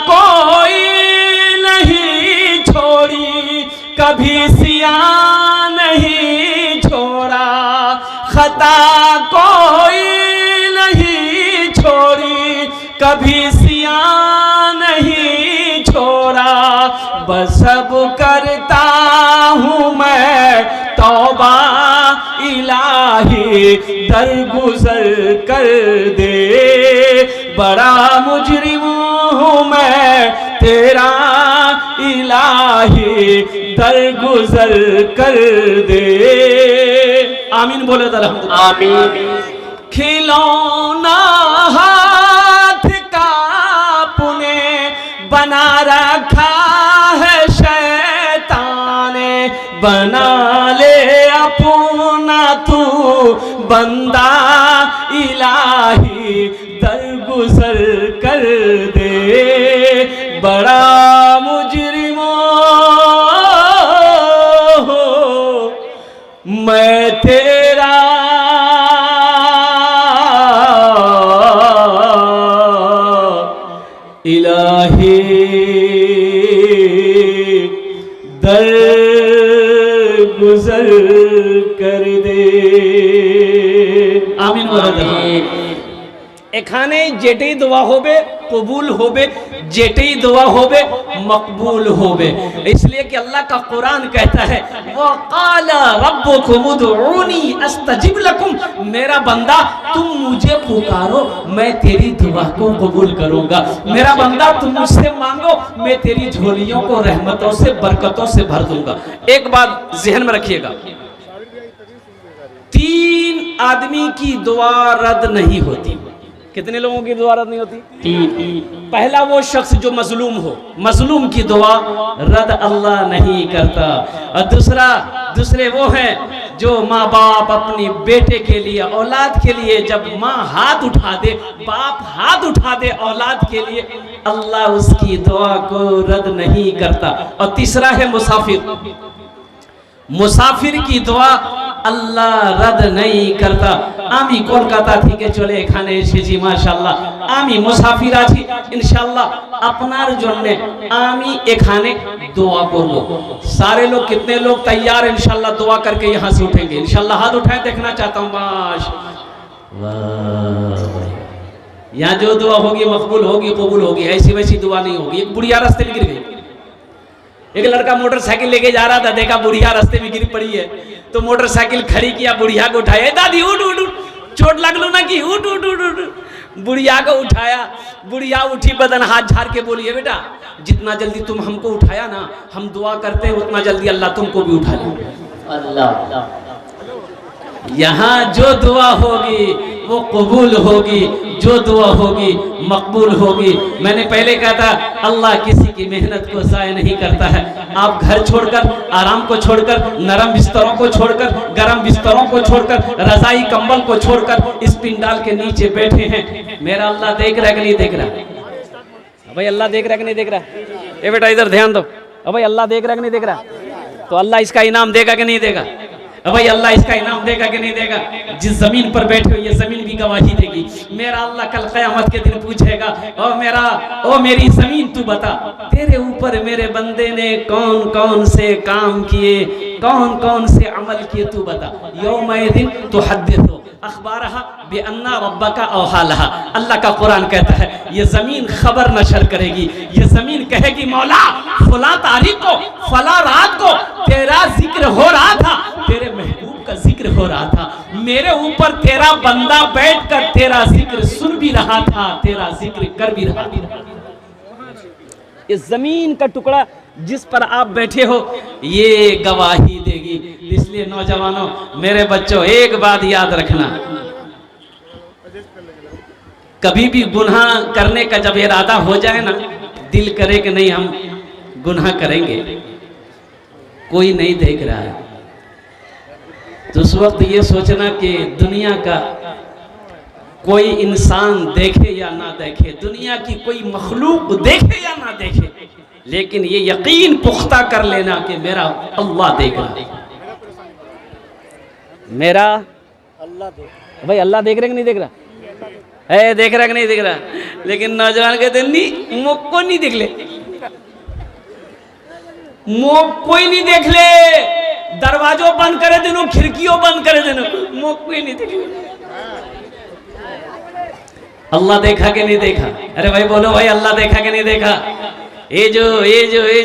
कोई नहीं छोड़ी, कभी सिया नहीं छोड़ा, खता कोई नहीं छोड़ी, कभी सिया नहीं छोड़ा, बस अब करता हूँ मैं तौबा, इलाही दरगुजर कर दे, बड़ा मुजरिम हूँ मैं तेरा, इलाही दरगुजर कर दे। आमीन बोले तो आमीन। खिलौना हाथ का पुने बना रखा है शैतान, बना ले अपना तू बंदा, इलाही दरगुजर कर दे, बड़ा मुजरिम हो मैं तेरा, इलाही दरगुजर कर दे। आमीन बोला। एखाने जेटे दुआ होबे कबूल होबे, जेटे दुआ होबे मकबूल होबे। इसलिए कि अल्लाह का कुरान कहता है वक़ाला रब्बुकुम उदऊनी अस्तजिब लकुम, मेरा बंदा तुम मुझे पुकारो मैं तेरी दुआ को कबूल करूंगा। मेरा बंदा तुम मुझसे मांगो मैं तेरी झोलियों को रहमतों से बरकतों से भर दूंगा। एक बात ज़हन में रखिएगा, 3 आदमी की दुआ रद्द नहीं होती। कितने लोगों की दुआ रद्द नहीं होती? 3। पहला वो शख्स जो मजलूम हो, मजलूम की दुआ रद्द अल्लाह नहीं करता। और दूसरे वो हैं जो माँ बाप अपनी बेटे के लिए, औलाद के लिए जब माँ हाथ उठा दे, बाप हाथ उठा दे औलाद के लिए, अल्लाह उसकी दुआ को रद्द नहीं करता। और तीसरा है मुसाफिर, मुसाफिर की दुआ আল্লাহ রাদ নাই করতা। আমি কলকাতা থেকে চলে এখানে এসেছি, মাশাআল্লাহ আমি মুসাফির আছি, इंशाअल्लाह আপনার জন্য আমি এখানে दुआ করব। सारे लोग, कितने लोग तैयार इंशाअल्लाह दुआ करके यहाँ से उठेंगे? इंशाअल्लाह हाथ उठाएं, देखना चाहता हूँ। यहाँ जो दुआ होगी मकबूल होगी, कबूल होगी, ऐसी वैसी दुआ नहीं होगी। एक बुढ़िया रास्ते में गिर गई, एक लड़का मोटरसाइकिल लेके जा रहा था, देखा बुढ़िया रास्ते में गिर पड़ी है, तो मोटरसाइकिल खड़ी किया, बुढ़िया को उठाया, दादी उठ उठ उठ, चोट लग लो ना कि उठ उठ उठ उठ। बुढ़िया को उठाया, बुढ़िया उठी, बदन हाथ झाड़ के बोली, है बेटा जितना जल्दी तुम हमको उठाया ना, हम दुआ करते हैं उतना जल्दी अल्लाह तुमको भी उठा ले। अल्लाह, यहाँ जो दुआ होगी वो कबूल होगी, जो दुआ होगी मकबूल होगी। मैंने पहले कहा था अल्लाह किसी की मेहनत को ज़ाया नहीं करता है। आप घर छोड़कर, आराम को छोड़कर, नरम बिस्तरों को छोड़कर, गरम बिस्तरों को छोड़कर, रजाई कंबल को छोड़कर इस पिंडाल के नीचे बैठे हैं। मेरा अल्लाह देख रहा है कि नहीं देख रहा? भाई अल्लाह देख रहा है कि नहीं देख रहा? ए बेटा इधर ध्यान दो। भाई अल्लाह देख रहा है कि नहीं देख रहा? तो अल्लाह इसका इनाम देगा कि नहीं देगा? भाई अल्लाह इसका इनाम देगा कि नहीं देगा? जिस जमीन पर बैठे हो ये जमीन भी गवाही देगी। मेरा अल्लाह कल क़यामत के दिन पूछेगा, ओ मेरी जमीन तू बता, तेरे ऊपर मेरे बंदे ने कौन कौन से काम किए, कौन कौन से अमल किए, तू बता। यौमइदिन तुहद्दिसु अखबारहा बिअन्ना रब्बका औहा लहा। अल्लाह का कुरान कहता है ये जमीन खबर नशर करेगी, ये जमीन कहेगी मौला फला तारीख को, फला रात को तेरा जिक्र हो रहा था, तेरे महबूब का जिक्र हो रहा था, मेरे ऊपर तेरा बंदा बैठकर तेरा जिक्र सुन भी रहा था, तेरा जिक्र कर भी रहा था। इस जमीन का टुकड़ा जिस पर आप बैठे हो ये गवाही देगी। इसलिए नौजवानों, मेरे बच्चों, एक बात याद रखना, कभी भी गुनाह करने का जब इरादा हो जाए ना, दिल करे कि नहीं हम गुनाह करेंगे, कोई नहीं देख रहा है, तो उस वक्त ये सोचना कि दुनिया का कोई इंसान देखे या ना देखे, दुनिया की कोई मखलूक देखे या ना देखे, लेकिन ये यकीन पुख्ता कर लेना कि मेरा अल्लाह देख रहा है। मेरा अल्लाह देख, भाई अल्लाह देख रहा है कि नहीं देख रहा? है देख रहा है कि नहीं देख रहा? लेकिन नौजवान कहते नहीं, मुख को नहीं देख ले, मुख कोई नहीं देख ले, दरवाजों बंद करे देनो, खिड़कियों बंद करे देनो, मुख कोई नहीं देख ले। अल्लाह देखा कि नहीं देखा? अरे भाई बोलो भाई, अल्लाह देखा कि नहीं देखा? ये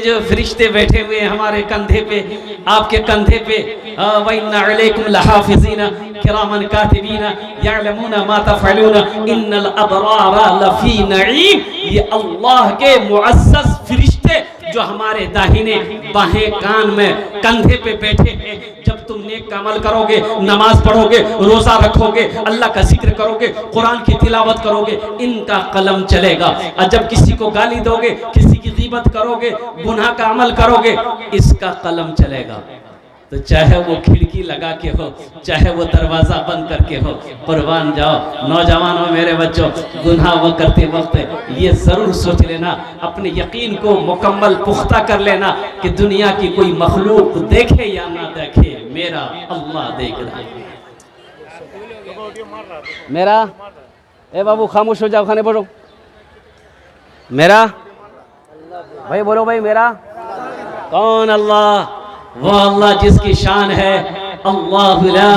जो फरिश्ते बैठे हुए हैं हमारे कंधे पे, आपके कंधे पे, वइन्ना अलैकुम लहाफिज़ीना किरामन कातिबीना यअलमूना मा तफ़अलूना इन्नल अबरारा लफ़ी नईम। ये अल्लाह के मुअज़्ज़ज़ फरिश्ते जो हमारे दाहिने बाहें कान में कंधे पे बैठे हैं, जब तुम नेक अमल करोगे, नमाज पढ़ोगे, रोजा रखोगे, अल्लाह का जिक्र करोगे, कुरान की तिलावत करोगे, इनका कलम चलेगा। और जब किसी को गाली दोगे, किसी की गीबत करोगे, गुनाह का अमल करोगे, इसका कलम चलेगा। तो चाहे वो खिड़की लगा के हो, चाहे वो दरवाजा बंद करके हो, कुर्बान जाओ। नौजवानों, मेरे बच्चों, गुनाह वो करते वक्त ये जरूर सोच लेना, अपने यकीन को मुकम्मल पुख्ता कर लेना कि दुनिया की कोई मखलूक देखे या ना देखे, मेरा अल्लाह देख रहा है। मेरा, ए बाबू खामोश हो जाओ, खाने पड़ो। मेरा भाई बोलो भाई, मेरा कौन? अल्लाह, वो अल्लाह जिसकी शान है अल्लाह ला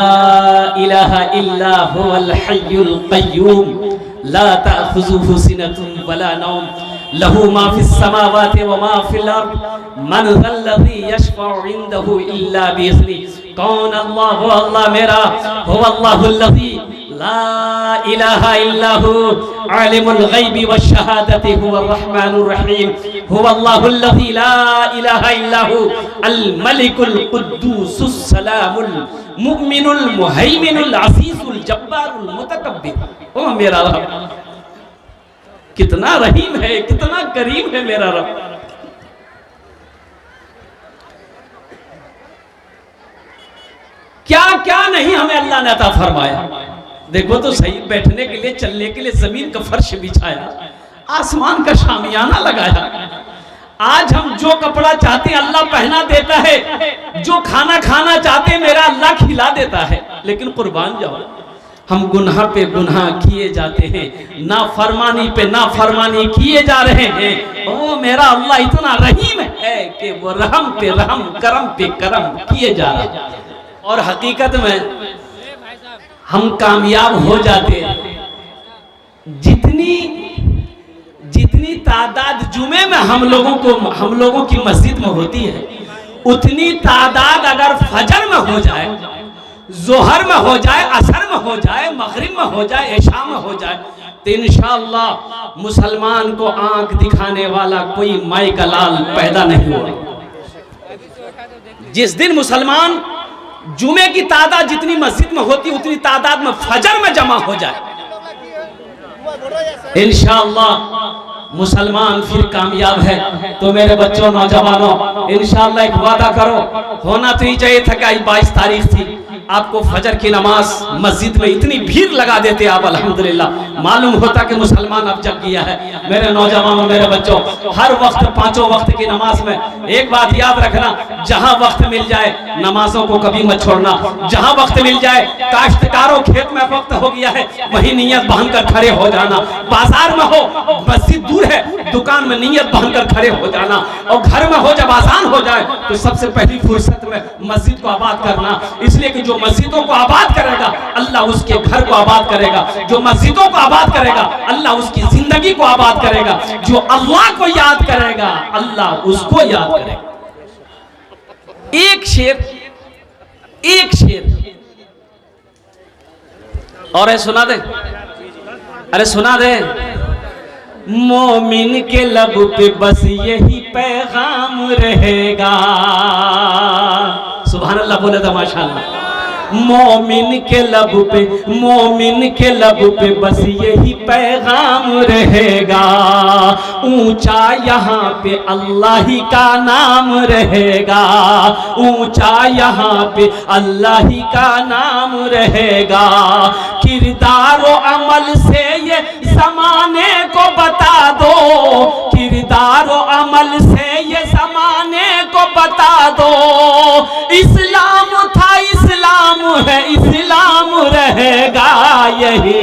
इलाहा इल्ला हुवल हय्युल क़य्यूम ला तअख़ुज़ुहु सिनतुन वला नौम लहू मा फिस समावाति व मा फिल अर्द मन ज़ल्लज़ी यशफ़अु इंदहु इल्ला बिइज़्नि। कौन अल्लाह? वो अल्लाह मेरा, हुवा अल्लाहुल्लज़ी ला इलाहा इल्ला हु आलिमुल गैबि वश्शहादति हुवर रहमानुर रहीम। हुवा अल्लाहुल्लज़ी ला इलाहा इल्ला हु अल मलिकुल कुद्दूसुस सलामुल मुमिनुल मुहैमिनुल अज़ीज़ुल जब्बारुल मुतकब्बिर। ओ मेरा रब कितना रहीम है, कितना करीम है मेरा रब। क्या क्या नहीं हमें अल्लाह ने अता फरमाया। देखो तो सही, बैठने के लिए, चलने के लिए जमीन का फर्श बिछाया, आसमान का शामियाना लगाया। आज हम जो कपड़ा चाहते हैं अल्लाह पहना देता है, जो खाना खाना चाहते हैं मेरा अल्लाह खिला देता है। लेकिन कुर्बान जाओ, हम गुनाह पे गुनाह किए जाते हैं, नाफरमानी पे नाफरमानी किए जा रहे हैं। ओ मेरा अल्लाह इतना रहीम है कि वो रहम पे रहम, करम पे करम किए जा रहे हैं। और हकीकत में हम कामयाब हो जाते, जितनी तादाद जुमे में हम लोगों की मस्जिद में होती है, उतनी तादाद अगर फजर में हो जाए, जोहर में हो जाए, असर में हो जाए, मगरिब में हो जाए, इशा में हो जाए, तो इंशाअल्लाह मुसलमान को आंख दिखाने वाला कोई माई का लाल पैदा नहीं होगा। जिस दिन मुसलमान जुमे की तादाद जितनी मस्जिद में होती उतनी तादाद में फजर में जमा हो जाए, इंशाअल्लाह मुसलमान फिर कामयाब है। तो मेरे बच्चों, नौजवानों, इंशाअल्लाह एक वादा करो, होना तो ही चाहिए था कि 22 तारीख थी, आपको फजर की नमाज मस्जिद में इतनी भीड़ लगा देते आप, अल्हम्दुलिल्लाह मालूम होता कि मुसलमान अब जग गया है। मेरे नौजवानों, मेरे बच्चों, हर वक्त पांचों वक्त की नमाज में एक बात याद रखना, जहां वक्त मिल जाए नमाजों को कभी मत छोड़ना। जहां वक्त मिल जाए, काश्तकारों खेत में वक्त हो गया है, वही नियत बांधकर खड़े हो जाना। बाजार में हो, मस्जिद दूर है, दुकान में नियत बांधकर खड़े हो जाना। और घर में हो, जब आसान हो जाए तो सबसे पहली फुर्सत में मस्जिद को आबाद करना, इसलिए कि जो मस्जिदों को आबाद करेगा अल्लाह उसके घर को आबाद करेगा, जो मस्जिदों को आबाद करेगा अल्लाह उसकी जिंदगी को आबाद करेगा, जो अल्लाह को याद करेगा अल्लाह उसको याद करेगा। एक शेर और है, सुना दे, अरे सुना दे। मोमिन के लब पे बस यही पैगाम रहेगा, सुभान अल्लाह बोले तो माशाअल्लाह। मोमिन के लब पे बस यही पैगाम रहेगा, ऊंचा यहाँ पे अल्लाह ही का नाम रहेगा, ऊंचा यहाँ पे अल्लाह ही का नाम रहेगा। किरदार व अमल से ये ज़माने को बता दो, किरदार व अमल से ये ज़माने को बता दो, इस्लाम था इस्लाम है इस्लाम रहेगा, यही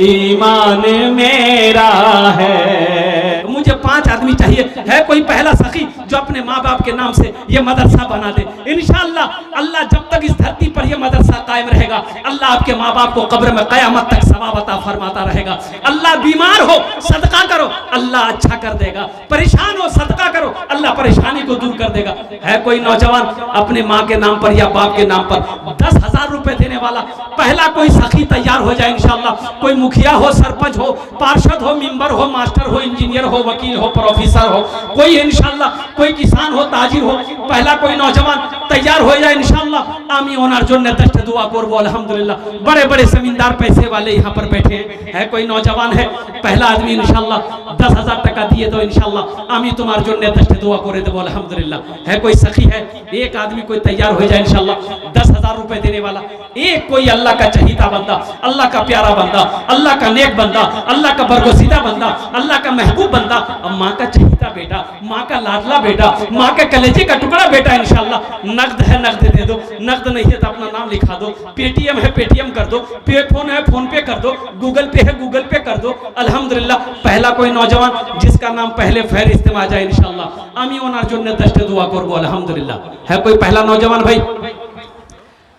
ईमान मेरा है। मुझे 5 आदमी चाहिए, है कोई पहला सखी जो अपने माँ बाप के नाम से ये मदरसा बना दे। इंशाअल्लाह अल्लाह जब तक इस धरती पर ये मदरसा कायम रहेगा, अल्लाह आपके माँ बाप को कब्र में क़यामत तक सवाब अता फरमाता रहेगा। अल्लाह बीमार हो सदका करो, अल्लाह अच्छा कर देगा। परेशान हो सदका करो, अल्लाह परेशानी को दूर कर देगा। है कोई नौजवान अपने माँ के नाम पर या बाप के नाम पर 10,000 रुपए देने वाला, पहला कोई सखी तैयार हो जाए इंशाअल्लाह। कोई मुखिया हो, सरपंच हो, पार्षद हो, मेंबर हो, मास्टर हो, इंजीनियर हो, वकील हो, प्रोफेसर हो, कोई इंशाअल्लाह, कोई किसान हो, ताजिर हो, पहला कोई नौजवान तैयार हो जाए इंशाअल्लाह। आमी ओनार जो ने दस्त दुआ करबो अल्हम्दुलिल्लाह। बड़े बड़े जमींदार पैसे वाले यहाँ पर बैठे हैं। है कोई नौजवान है पहला आदमी इंशाअल्लाह 10,000 टका दिए तो इंशाअल्लाह आमी तुम्हार जो ने दस्त दुआ करे देबो अल्हम्दुलिल्लाह। है कोई सखी है, एक आदमी कोई तैयार हो जाए इंशाअल्लाह 10,000 रुपए देने वाला। एक कोई अल्लाह का चहीता बंदा, अल्लाह का प्यारा बंदा, अल्लाह का नेक बंदा, अल्लाह का बरगुज़ीदा बंदा, अल्लाह का महबूब बंदा, माँ का चहीता बेटा, माँ का लाडला बेटा, माँ के कलेजे का टुकड़ा बेटा इंशाअल्लाह। नगद है नगद दे दो, नगद नहीं है तो अपना नाम लिखा दो, पेटीएम है पेटीएम कर दो, पे फोन है फोन पे कर दो, गूगल पे है गूगल पे कर दो अल्हम्दुलिल्लाह। पहला कोई नौजवान जिसका नाम पहले फहरिस्त में आ जाए इंशाअल्लाह आमी ओनार जो ने दस्त दुआ करबो अल्हम्दुलिल्लाह। है कोई पहला नौजवान भाई?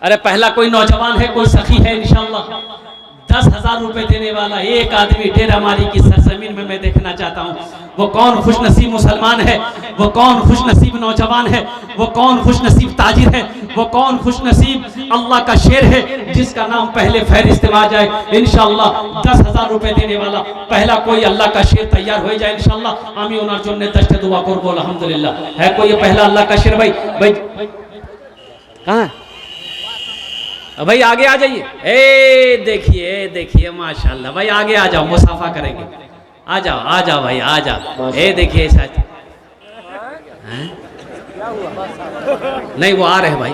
अरे पहला कोई नौजवान है, कोई सखी है इंशाअल्लाह 10,000 रुपए देने वाला एक आदमी डेरा मारी की सरजमीन में मैं देखना चाहता हूँ। वो कौन खुश नसीब मुसलमान है, वो कौन खुश नसीब नौजवान है, वो कौन खुश नसीब ताजिर है, वो कौन खुश नसीब अल्लाह का शेर है जिसका नाम पहले फहरिस्त में आ जाए इंशाअल्लाह। 10,000 रुपए देने वाला पहला कोई अल्लाह का शेर तैयार हो जाए इंशाअल्लाह आमी ओनार जो ने दस्त दुआ करबो अल्हम्दुलिल्लाह। है कोई पहला अल्लाह का शेर? भाई कहाँ भाई आगे आ जाइए। ए देखिए माशाल्लाह भाई आगे आ जाओ, मुसाफा करेंगे। आ जाओ भाई आ जाओ। ए देखिए साथ नहीं वो आ रहे हैं भाई,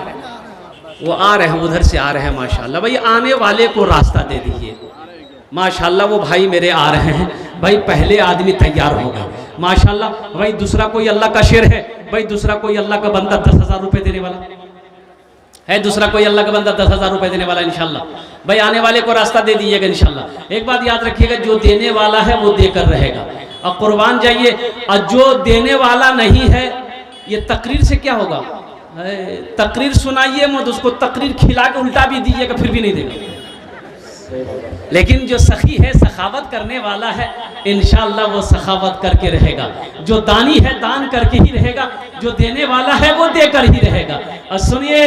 वो आ रहे हैं, उधर से आ रहे हैं माशाल्लाह। भाई आने वाले को रास्ता दे दीजिए माशाल्लाह। वो भाई मेरे आ रहे हैं भाई, पहले आदमी तैयार होगा माशाल्लाह। भाई दूसरा कोई अल्लाह का शेर है भाई, दूसरा कोई अल्लाह का बंदा 10,000 रुपए देने वाला है, दूसरा कोई अल्लाह का बंदा 10,000 रुपए देने वाला इंशाल्लाह। भाई आने वाले को रास्ता दे दीजिएगा इंशाल्लाह। एक बात याद रखिएगा, जो देने वाला है वो देकर रहेगा और कुर्बान जाइए। और जो देने वाला नहीं है ये तकरीर से क्या होगा? तकरीर सुनाइए मत उसको, तकरीर खिला के उल्टा भी दीजिएगा फिर भी नहीं देगा। लेकिन जो सखी है, सखावत करने वाला है, इंशाअल्लाह वो सखावत करके रहेगा। जो दानी है दान करके ही रहेगा, जो देने वाला है वो देकर ही रहेगा। और सुनिए,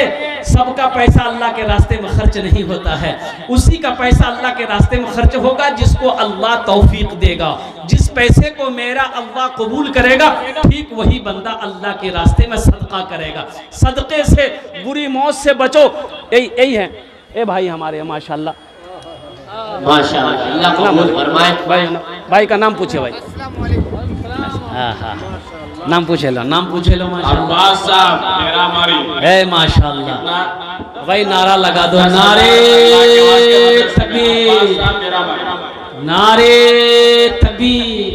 सबका पैसा अल्लाह के रास्ते में खर्च नहीं होता है, उसी का पैसा अल्लाह के रास्ते में खर्च होगा जिसको अल्लाह तौफीक देगा। जिस पैसे को मेरा अल्लाह कबूल करेगा, ठीक वही बंदा अल्लाह के रास्ते में सदका करेगा। सदके से, बुरी मौत से बचो। यही है ए भाई हमारे, माशाल्लाह माशाअल्लाह, अल्लाह कबूल फरमाए। भाई का नाम पूछे भाई। हाँ हाँ, नाम पूछे लो, नाम पूछे लो। अब्बास साहब मेरा मारी ए माशाल्लाह भाई, नारा लगा दो, नारे तकबीर, नारे तकबीर।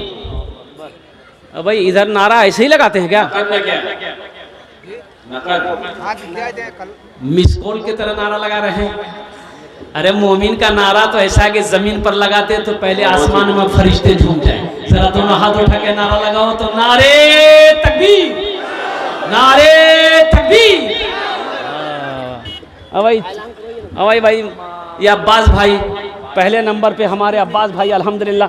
भाई इधर नारा ऐसे ही लगाते हैं क्या? मिस कॉल की तरह नारा लगा रहे हैं। अरे मोमिन का नारा तो ऐसा है कि जमीन पर लगाते तो पहले आसमान में फरिश्ते झूम जाए। जरा दोनों हाथ उठा के नारा लगाओ तो, नारे तकबीर, नारे तकबीर। भाई ये अब्बास भाई पहले नंबर पे, हमारे अब्बास भाई अल्हम्दुलिल्लाह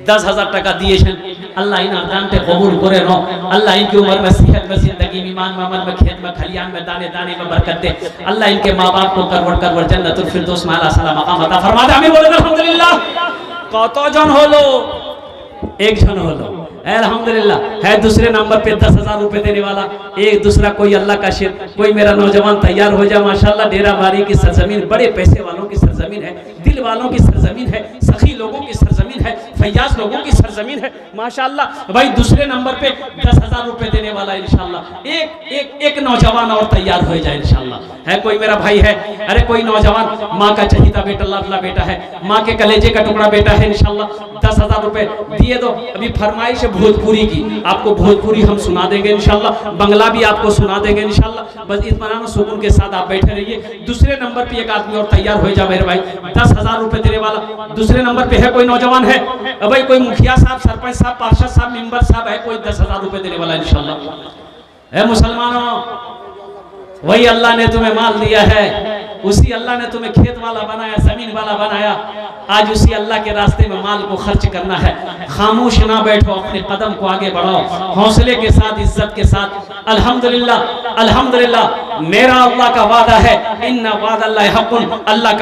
10,000 टका दिए छन। अल्लाह इन अरदान पे कबूल करे नो। अल्लाह इनकी उम्र में, सेहत में, जिंदगी में, ईमान में, अमल में, खेत में, खलियान में, दाने दाने में बरकत दे। अल्लाह इनके माँ बाप को करवट करवट जन्नतुल फिरदौस में आला साला मकाम अता फरमा दे। आमीन बोले अल्हम्दुलिल्लाह। कतो जन होलो? एक जन होलो, अल्हम्दुलिल्लाह। है दूसरे नंबर पे 10,000 रुपए देने वाला एक दूसरा कोई अल्लाह का शेर, कोई मेरा नौजवान तैयार हो जाए माशाल्लाह। डेरा बारी की सरजमीन बड़े पैसे वालों की सरजमीन है, दिल वालों की सरजमीन है, सखी लोगों की सरजमीन है, फैयाज लोगों की सरजमीन है माशाल्लाह। भाई दूसरे नंबर पे 10,000 रुपए देने वाला इंशाल्लाह। एक नौजवान और तैयार हो जाए इंशाल्लाह। है कोई मेरा भाई है, अरे कोई नौजवान, माँ का चहीता बेटा, लाडला बेटा है, माँ के कलेजे का टुकड़ा बेटा है इंशाल्लाह। 10,000 रुपए दिए दो। अभी फरमाइश है भोजपुरी की, आपको भोजपुरी हम सुना देंगे इंशाल्लाह, बंगला भी आपको सुना देंगे इंशाल्लाह। बस इत्मीनान सुकून के साथ आप बैठे रहिए। दूसरे नंबर पे एक आदमी और तैयार हो जाए मेरे भाई, 10,000 रुपए देने वाला। दूसरे नंबर पे है कोई नौजवान है, भाई कोई मुखिया साहब, सरपंच साहब, पार्षद साहब, मेंबर साहब है, कोई 10,000 रुपए देने वाला इंशाल्लाह। है मुसलमानों, वही अल्लाह ने तुम्हें माल दिया है, उसी अल्लाह ने तुम्हें खेत वाला बनाया, जमीन वाला बनाया। आज उसी अल्लाह के रास्ते में माल को खर्च करना है। खामोश ना बैठो, अपने कदम को आगे बढ़ाओ, हौसले के साथ, इज्जत के साथ। अल्हम्दुलिल्लाह, अल्हम्दुलिल्लाह। मेरा अल्लाह का वादा है, इन्ना वादल्लाहि हक़्क़ुन। अल्लाह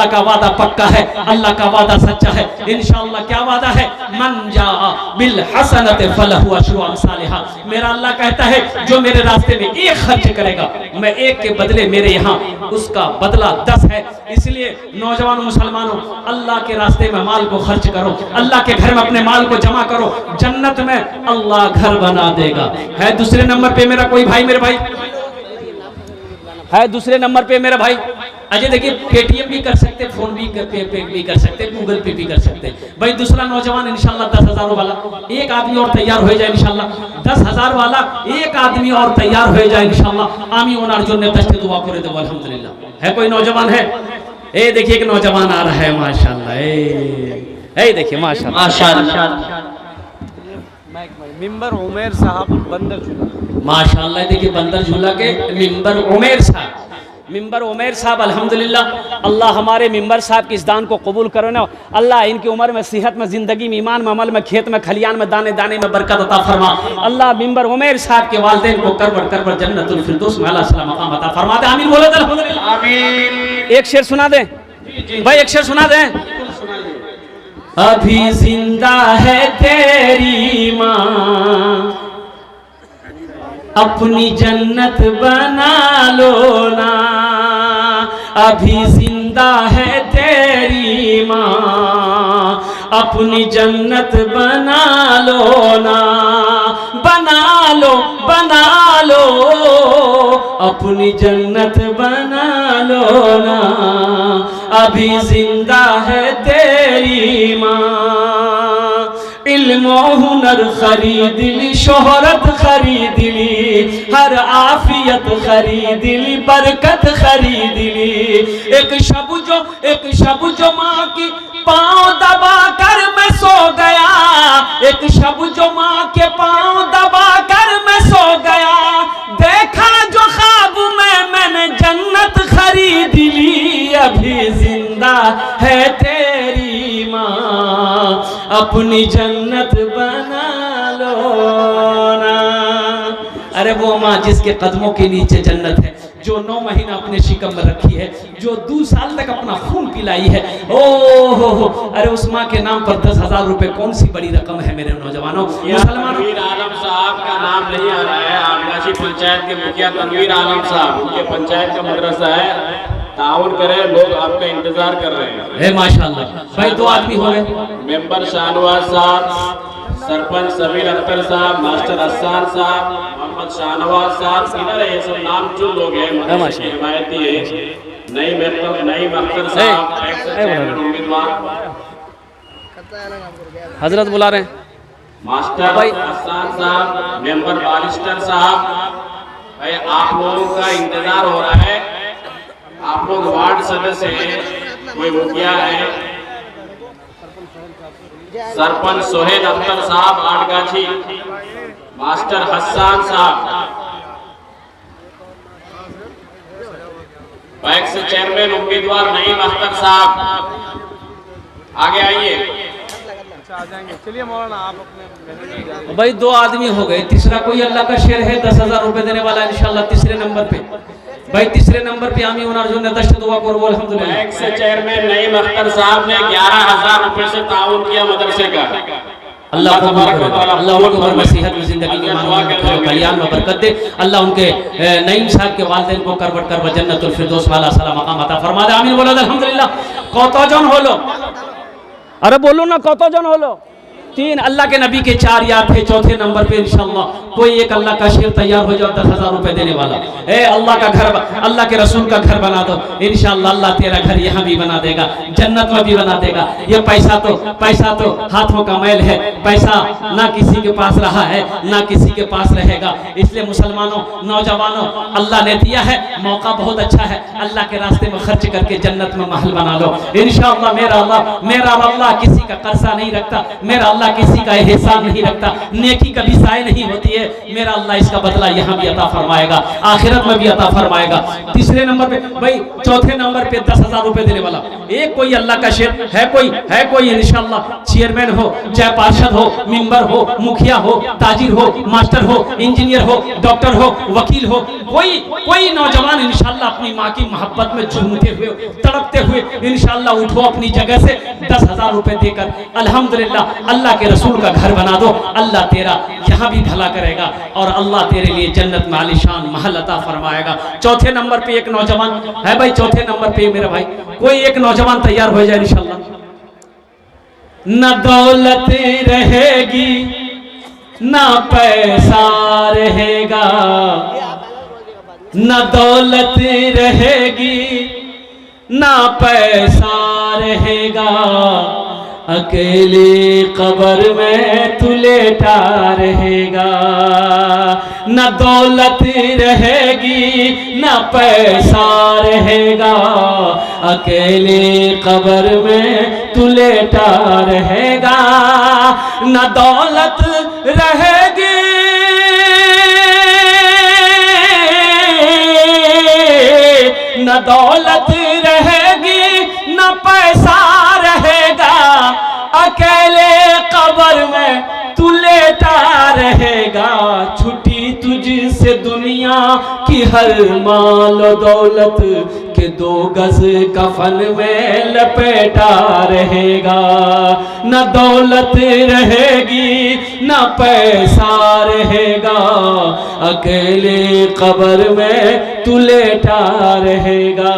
का वादा पक्का है, अल्लाह का वादा सच्चा है इंशाअल्लाह। क्या वादा है? मन जाअ बिल हसनति फलहु अशरु अमसालिहा। मेरा अल्लाह कहता है जो मेरे रास्ते में एक खर्च करेगा, मैं एक के बदले मेरे यहाँ उसका बदला 10 है। इसलिए नौजवान मुसलमानों, अल्लाह के रास्ते में माल को खर्च करो, अल्लाह के घर में अपने माल को जमा करो, जन्नत में अल्लाह घर बना देगा। है दूसरे नंबर पे मेरा कोई भाई, मेरे भाई है दूसरे नंबर पे मेरा भाई अजय। देखिए, पेटीएम भी कर सकते, फोन भी पे भी कर सकते, गूगल पे भी कर सकते। भाई दूसरा नौजवान इंशाल्लाह 10,000 वाला एक आदमी और तैयार हो जाए इंशाल्लाह। 10,000 वाला एक आदमी और तैयार हो जाए इंशाल्लाह। आमीन ओनार जो ने दस्ते दुआ करे दो अल्हम्दुलिल्लाह। है कोई नौजवान है? ए देखिए एक नौजवान आ रहा है माशाल्लाह। ए देखिए माशाल्लाह माशाअल्लाह। मिंबर उमेर साहब बंदर झूला, माशाल्लाह। देखिए बंदर झूला के मिंबर उमेर साहब, अल्हम्दुलिल्लाह। अल्लाह हमारे मिंबर साहब की इस दान को कबूल करो ना। अल्लाह इनकी उम्र में, सेहत में, जिंदगी में, ईमान में, अमल में, खेत में, खलियान में, दाने दाने में बरकत अता फरमा। अल्लाह मिंबर उमेर साहब के वालिदैन को करवट जन्नतुल फिरदौस में आला साला मकाम अता फरमा दे। आमीन बोले अल्हम्दुलिल्लाह। आमीन। एक शेर सुना दे भाई, एक शेर सुना दे। अभी जिंदा है तेरी माँ, अपनी जन्नत बना लो ना। अभी जिंदा है तेरी माँ, अपनी जन्नत बना लो ना। बना लो अपनी जन्नत बना लो ना। अभी जिंदा है तेरी माँ। इल्म हुनर खरीद ली, शोहरत खरीद ली, हर आफियत खरीद ली, बरकत खरीद ली। एक शब जो माँ की पाँव दबा कर मैं सो गया, एक शब जो माँ के पाँव दबा कर मैं सो गया। देखा जो ख्वाब में मैंने जन्नत खरीद ली। अभी जिंदा है अपनी जन्नत बना लो ना। अरे वो माँ जिसके कदमों के नीचे जन्नत है, जो 9 महीना अपने शिकम में रखी है, जो 2 साल तक अपना खून पिलाई है, ओ हो, अरे उस माँ के नाम पर 10,000 रुपए कौन सी बड़ी रकम है मेरे नौजवानों। मुसलमानों, तनवीर आलम साहब का नाम नहीं आ रहा है। आमगाछी पंचायत के मुखिया तनवीर आलम साहब, उनके पंचायत का मदरसा है, ताउन करें, लोग आपका इंतजार कर रहे हैं। माशाल्लाह भाई 2 आदमी हो गए। मेंबर शाहनवाज साहब, सरपंच सबीर अख्तर साहब, मास्टर हसन साहब, मोहम्मद शाहनवाज साहब, इधर है, ये सब नाम जो लोग हैं मदरसे के हिमायती है। नई अख्तर साहब, एक्स चेयरमैन उम्मीदवार हजरत बुला रहे हैं। मास्टर हसन साहब, मेंबर बारिस्टर साहब, भाई आप लोगों का इंतजार हो रहा है। आप लोग वार्ड सदस्य हैं, कोई मुखिया है, सरपंच सोहेल अख्तर साहब आठगाछी, मास्टर हसन साहब, पैक्स चेयरमैन उम्मीदवार नईम अख्तर साहब, आगे आइए। चलिए मौलाना आप अपने भाई 2 आदमी हो गए, तीसरा कोई अल्लाह का शेर है 10,000 रुपए देने वाला इंशाल्लाह तीसरे नंबर पे। भाई तीसरे नंबर पे आमी उनार जो ने दश्त दुआ को बोल अल्हम्दुलिल्लाह। पैक्स चेयरमैन नईम अख्तर साहब ने 11,000 रुपए से ताउन किया मदरसे का। अल्लाह को अल्लाह उनको उम्र में सेहत में जिंदगी में कल्याण में बरकत दे। अल्लाह उनके नईम साहब के वालिदैन को करबट करब जन्नतुल फिरदौस वाला सला मकाम अता फरमा दे। आमीन बोलो अल्हम्दुलिल्लाह। कतजन हलो? अरे बोलो ना कतजन हलो? 3। अल्लाह के नबी के 4 यार थे। चौथे नंबर पे इंशाल्लाह कोई एक अल्लाह का शेर तैयार हो जाओ 10,000 रुपए देने वाला। ए अल्लाह का घर, अल्लाह के रसूल का घर बना दो, इंशाल्लाह अल्लाह तेरा घर यहाँ भी बना देगा, जन्नत में भी बना देगा। ये पैसा तो हाथों का मैल है, पैसा ना किसी के पास रहा है ना किसी के पास रहेगा। इसलिए मुसलमानों, नौजवानों, अल्लाह ने दिया है, मौका बहुत अच्छा है, अल्लाह के रास्ते में खर्च करके जन्नत में महल बना लो इंशाल्लाह। मेरा अल्लाह किसी का कर्जा नहीं रखता, मेरा अल्लाह किसी का एहसान नहीं रखता, नेकी कभी ज़ाय नहीं होती है। मेरा अल्लाह इसका बदला यहाँ भी अता फरमाएगा, आखिरत में भी अता फरमाएगा। तीसरे नंबर पे भाई, चौथे नंबर पे 10,000 रुपए देने वाला एक कोई अल्लाह का शेर है, कोई इंशाल्लाह चेयरमैन हो, चाहे पार्षद हो, मेंबर हो, मुखिया हो, ताजिर हो, मास्टर हो, इंजीनियर हो, डॉक्टर हो, वकील हो, कोई नौजवान इंशाल्लाह अपनी माँ की मोहब्बत में झूमते हुए, तड़पते हुए इंशाल्लाह उठो अपनी जगह से 10,000 रुपए देकर अल्हम्दुलिल्लाह अल्लाह के रसूल का घर बना दो। अल्लाह तेरा यहाँ भी भला करेगा और अल्लाह तेरे लिए जन्नत में आलीशान महल अता फरमाएगा। चौथे नंबर पे एक नौजवान है भाई, चौथे नंबर पे मेरा भाई कोई एक नौजवान तैयार हो जाए इंशाल्लाह। न दौलत रहेगी न पैसा रहेगा, न दौलत रहेगी न पैसा रहेगा, अकेले कब्र में तू लेटा रहेगा। न दौलत रहेगी न पैसा रहेगा, अकेले कब्र में तू लेटा रहेगा। न दौलत रहेगी न दौलत रहेगी न पैसा रहेगा, अकेले कब्र में तू लेटा रहेगा। छुट्टी तुझसे दुनिया की हर माल दौलत के 2 गज कफन में लपेटा रहेगा। न दौलत रहेगी न पैसा रहेगा, अकेले कब्र में तू लेटा रहेगा।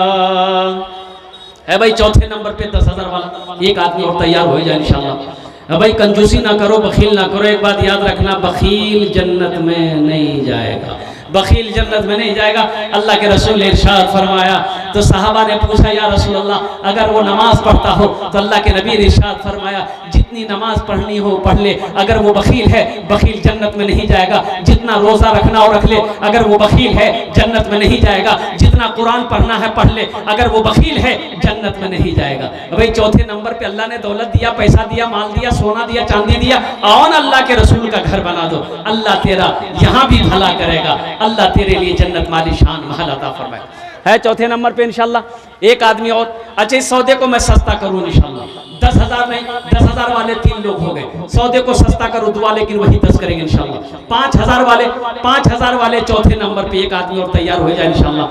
है भाई चौथे नंबर पे 10,000 वाला एक आदमी और तैयार हो जाए इंशाल्लाह। भाई कंजूसी ना करो, बखील ना करो। एक बात याद रखना, बखील जन्नत में नहीं जाएगा, बखील जन्नत में नहीं जाएगा। अल्लाह के रसूल ने इरशाद फरमाया, तो सहाबा ने पूछा या रसूल अल्लाह, अगर वो नमाज पढ़ता हो तो अल्लाह के नबी ने इरशाद फरमाया, जितनी नमाज पढ़नी हो पढ़ ले, अगर वो बखील है बखील जन्नत में नहीं जाएगा। जितना रोज़ा रखना हो रख ले, अगर वो बखील है जन्नत में नहीं जाएगा। जितना कुरान पढ़ना है पढ़ ले, अगर वो बखील है जन्नत में नहीं जाएगा। भाई चौथे नंबर पे अल्लाह ने दौलत दिया, पैसा दिया, माल दिया, सोना दिया, चांदी दिया, और अल्लाह के रसूल का घर बना दो, अल्लाह तेरा यहाँ भी भला करेगा, अल्लाह तेरे लिए जन्नत माली शान महल अता फरमाए। है चौथे नंबर पे इंशाल्लाह एक आदमी और। अच्छा इस सौदे को मैं सस्ता करूँ इंशाल्लाह, 10,000 नहीं, 10,000 वाले 3 लोग हो गए। सौदे को सस्ता करो दुआ, लेकिन वही 10 करेंगे इंशाल्लाह। 5,000 वाले चौथे नंबर पे एक आदमी और तैयार हो जाए इंशाल्लाह।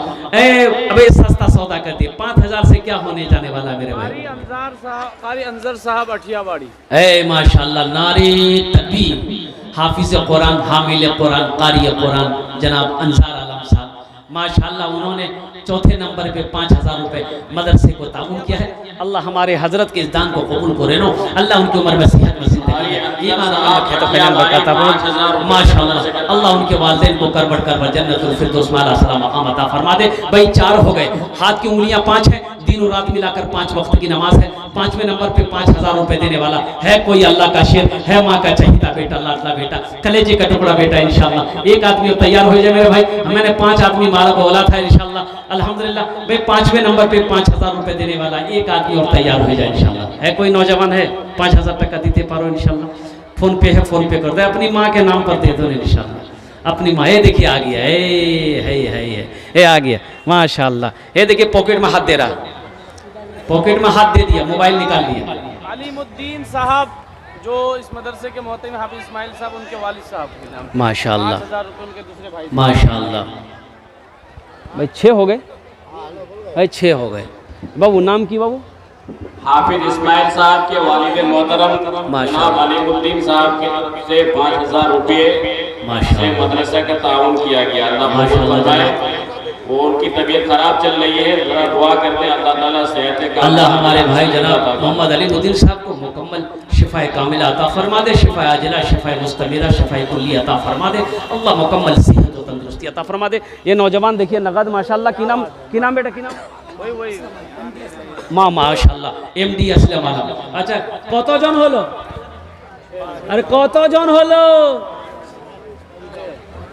अबे सस्ता सौदा कर दिए। 5,000 से क्या होने जाने वाला मेरे भाई। कारी अंजर साहब अठियाबाड़ी। माशाल्लाह, नारे तकबीर। हाफिज कुरान, हामिल कुरान, कारी कुरान जनाब अंसार आलम साहब माशाल्लाह, उन्होंने चौथे नंबर पे 5,000 रुपए मदरसे को ताउन किया है। अल्लाह हमारे हजरत के इस दान को कबूल करे नो। अल्लाह उनकी उम्र में सेहत में जिंदगी ईमान अल्लाह तो कल्याण बताता हूं माशाल्लाह। अल्लाह उनके वालिदैन को करबट करबट जन्नतुल फिरदौस में आला सलाम मकाम अता फरमा दे। भाई 4 हो गए, हाथ की उंगलियां 5 हैं, दिन और रात मिलाकर 5 वक्त की नमाज है। 5वें नंबर पे 5,000 रुपए देने वाला है कोई अल्लाह का शेर है, माँ का चहीता बेटा, लाडला बेटा, कलेजे का टुकड़ा बेटा इंशाल्लाह। एक आदमी तैयार हो जाए मेरे भाई। मैंने 5 आदमी माला को बोला था इंशाल्लाह अल्हम्दुलिल्लाह। भाई 5वें नंबर पे 5,000 रुपए देने वाला एक आदमी और तैयार हो जाए इंशाल्लाह। है कोई नौजवान है 5,000 टका देते पारो इंशाल्लाह। फोन पे है, फोन पे कर दे, अपनी माँ के नाम पर दे दो इंशाल्लाह। अपनी माँ, ये देखिए आ गया, ये आ गया माशाल्लाह। ये देखिए पॉकेट में हाथ दे रहा, पॉकेट में हाथ दे दिया, मोबाइल निकाल लिया। अलीमुद्दीन साहब जो इस मदरसे के मोहतमिम हाफिज इस्माइल साहब, उनके वालिद साहब के नाम माशाल्लाह 5,000 रुपए उनके दूसरे भाई माशाल्लाह। भाई 6 हो गए, भाई 6 हो गए। बाबू नाम की बाबू हाफिज इस्माइल साहब के वालिद मोहतरम जनाब अलीमुद्दीन साहब की तरफ से 5,000 रुपये से मदरसा का ताउन किया गया। अल्लाह कबूल फरमाए। और उनकी तबीयत खराब चल रही है, जरा दुआ करते हैं अल्लाह ताला सेहत। अल्लाह हमारे भाई जनाब मोहम्मद अलीमुद्दीन साहब को मुकम्मल शिफाए कामिला अता फरमा दे, शिफाए आजिला, शिफाए मुस्तमिरा, शिफाए कुल्ली अता फरमा दे। अल्लाह मुकम्मल सेहत और तंदुरुस्ती अता फरमा दे। ये नौजवान देखिए नगद माशाल्लाह। की नाम बेटा, की नाम? वही माँ माशाल्लाह एमडी असलम आलम। अच्छा কতজন হলো? আরে কতজন হলো?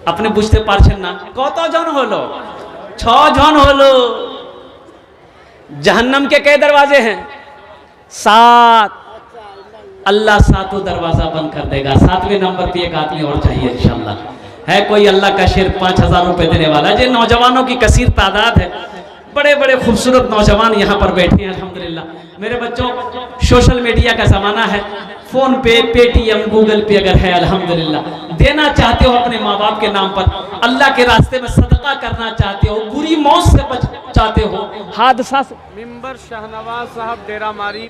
আপনি বুঝতে পারছেন না কতজন হলো? 6 জন হলো। जहन्नम के कई दरवाजे हैं? 7। अल्लाह 7 दरवाजा बंद कर देगा। 7वें नंबर पे एक आदमी और चाहिए इंशाल्लाह। है कोई अल्लाह का शेर 5,000 रुपए देने वाला? जो नौजवानों की कसीर तादाद है, बड़े बड़े खूबसूरत नौजवान यहाँ पर बैठे हैं अल्हम्दुलिल्लाह। मेरे बच्चों सोशल मीडिया का ज़माना है, फ़ोन पे, पेटीएम, गूगल पे अगर है अल्हम्दुलिल्लाह, देना चाहते हो अपने माँ बाप के नाम पर, अल्लाह के रास्ते में सदका करना चाहते हो, बुरी मौत से बच चाहते हो, हादसा से। मिंबर शाहनवाज साहब डेरा मारी।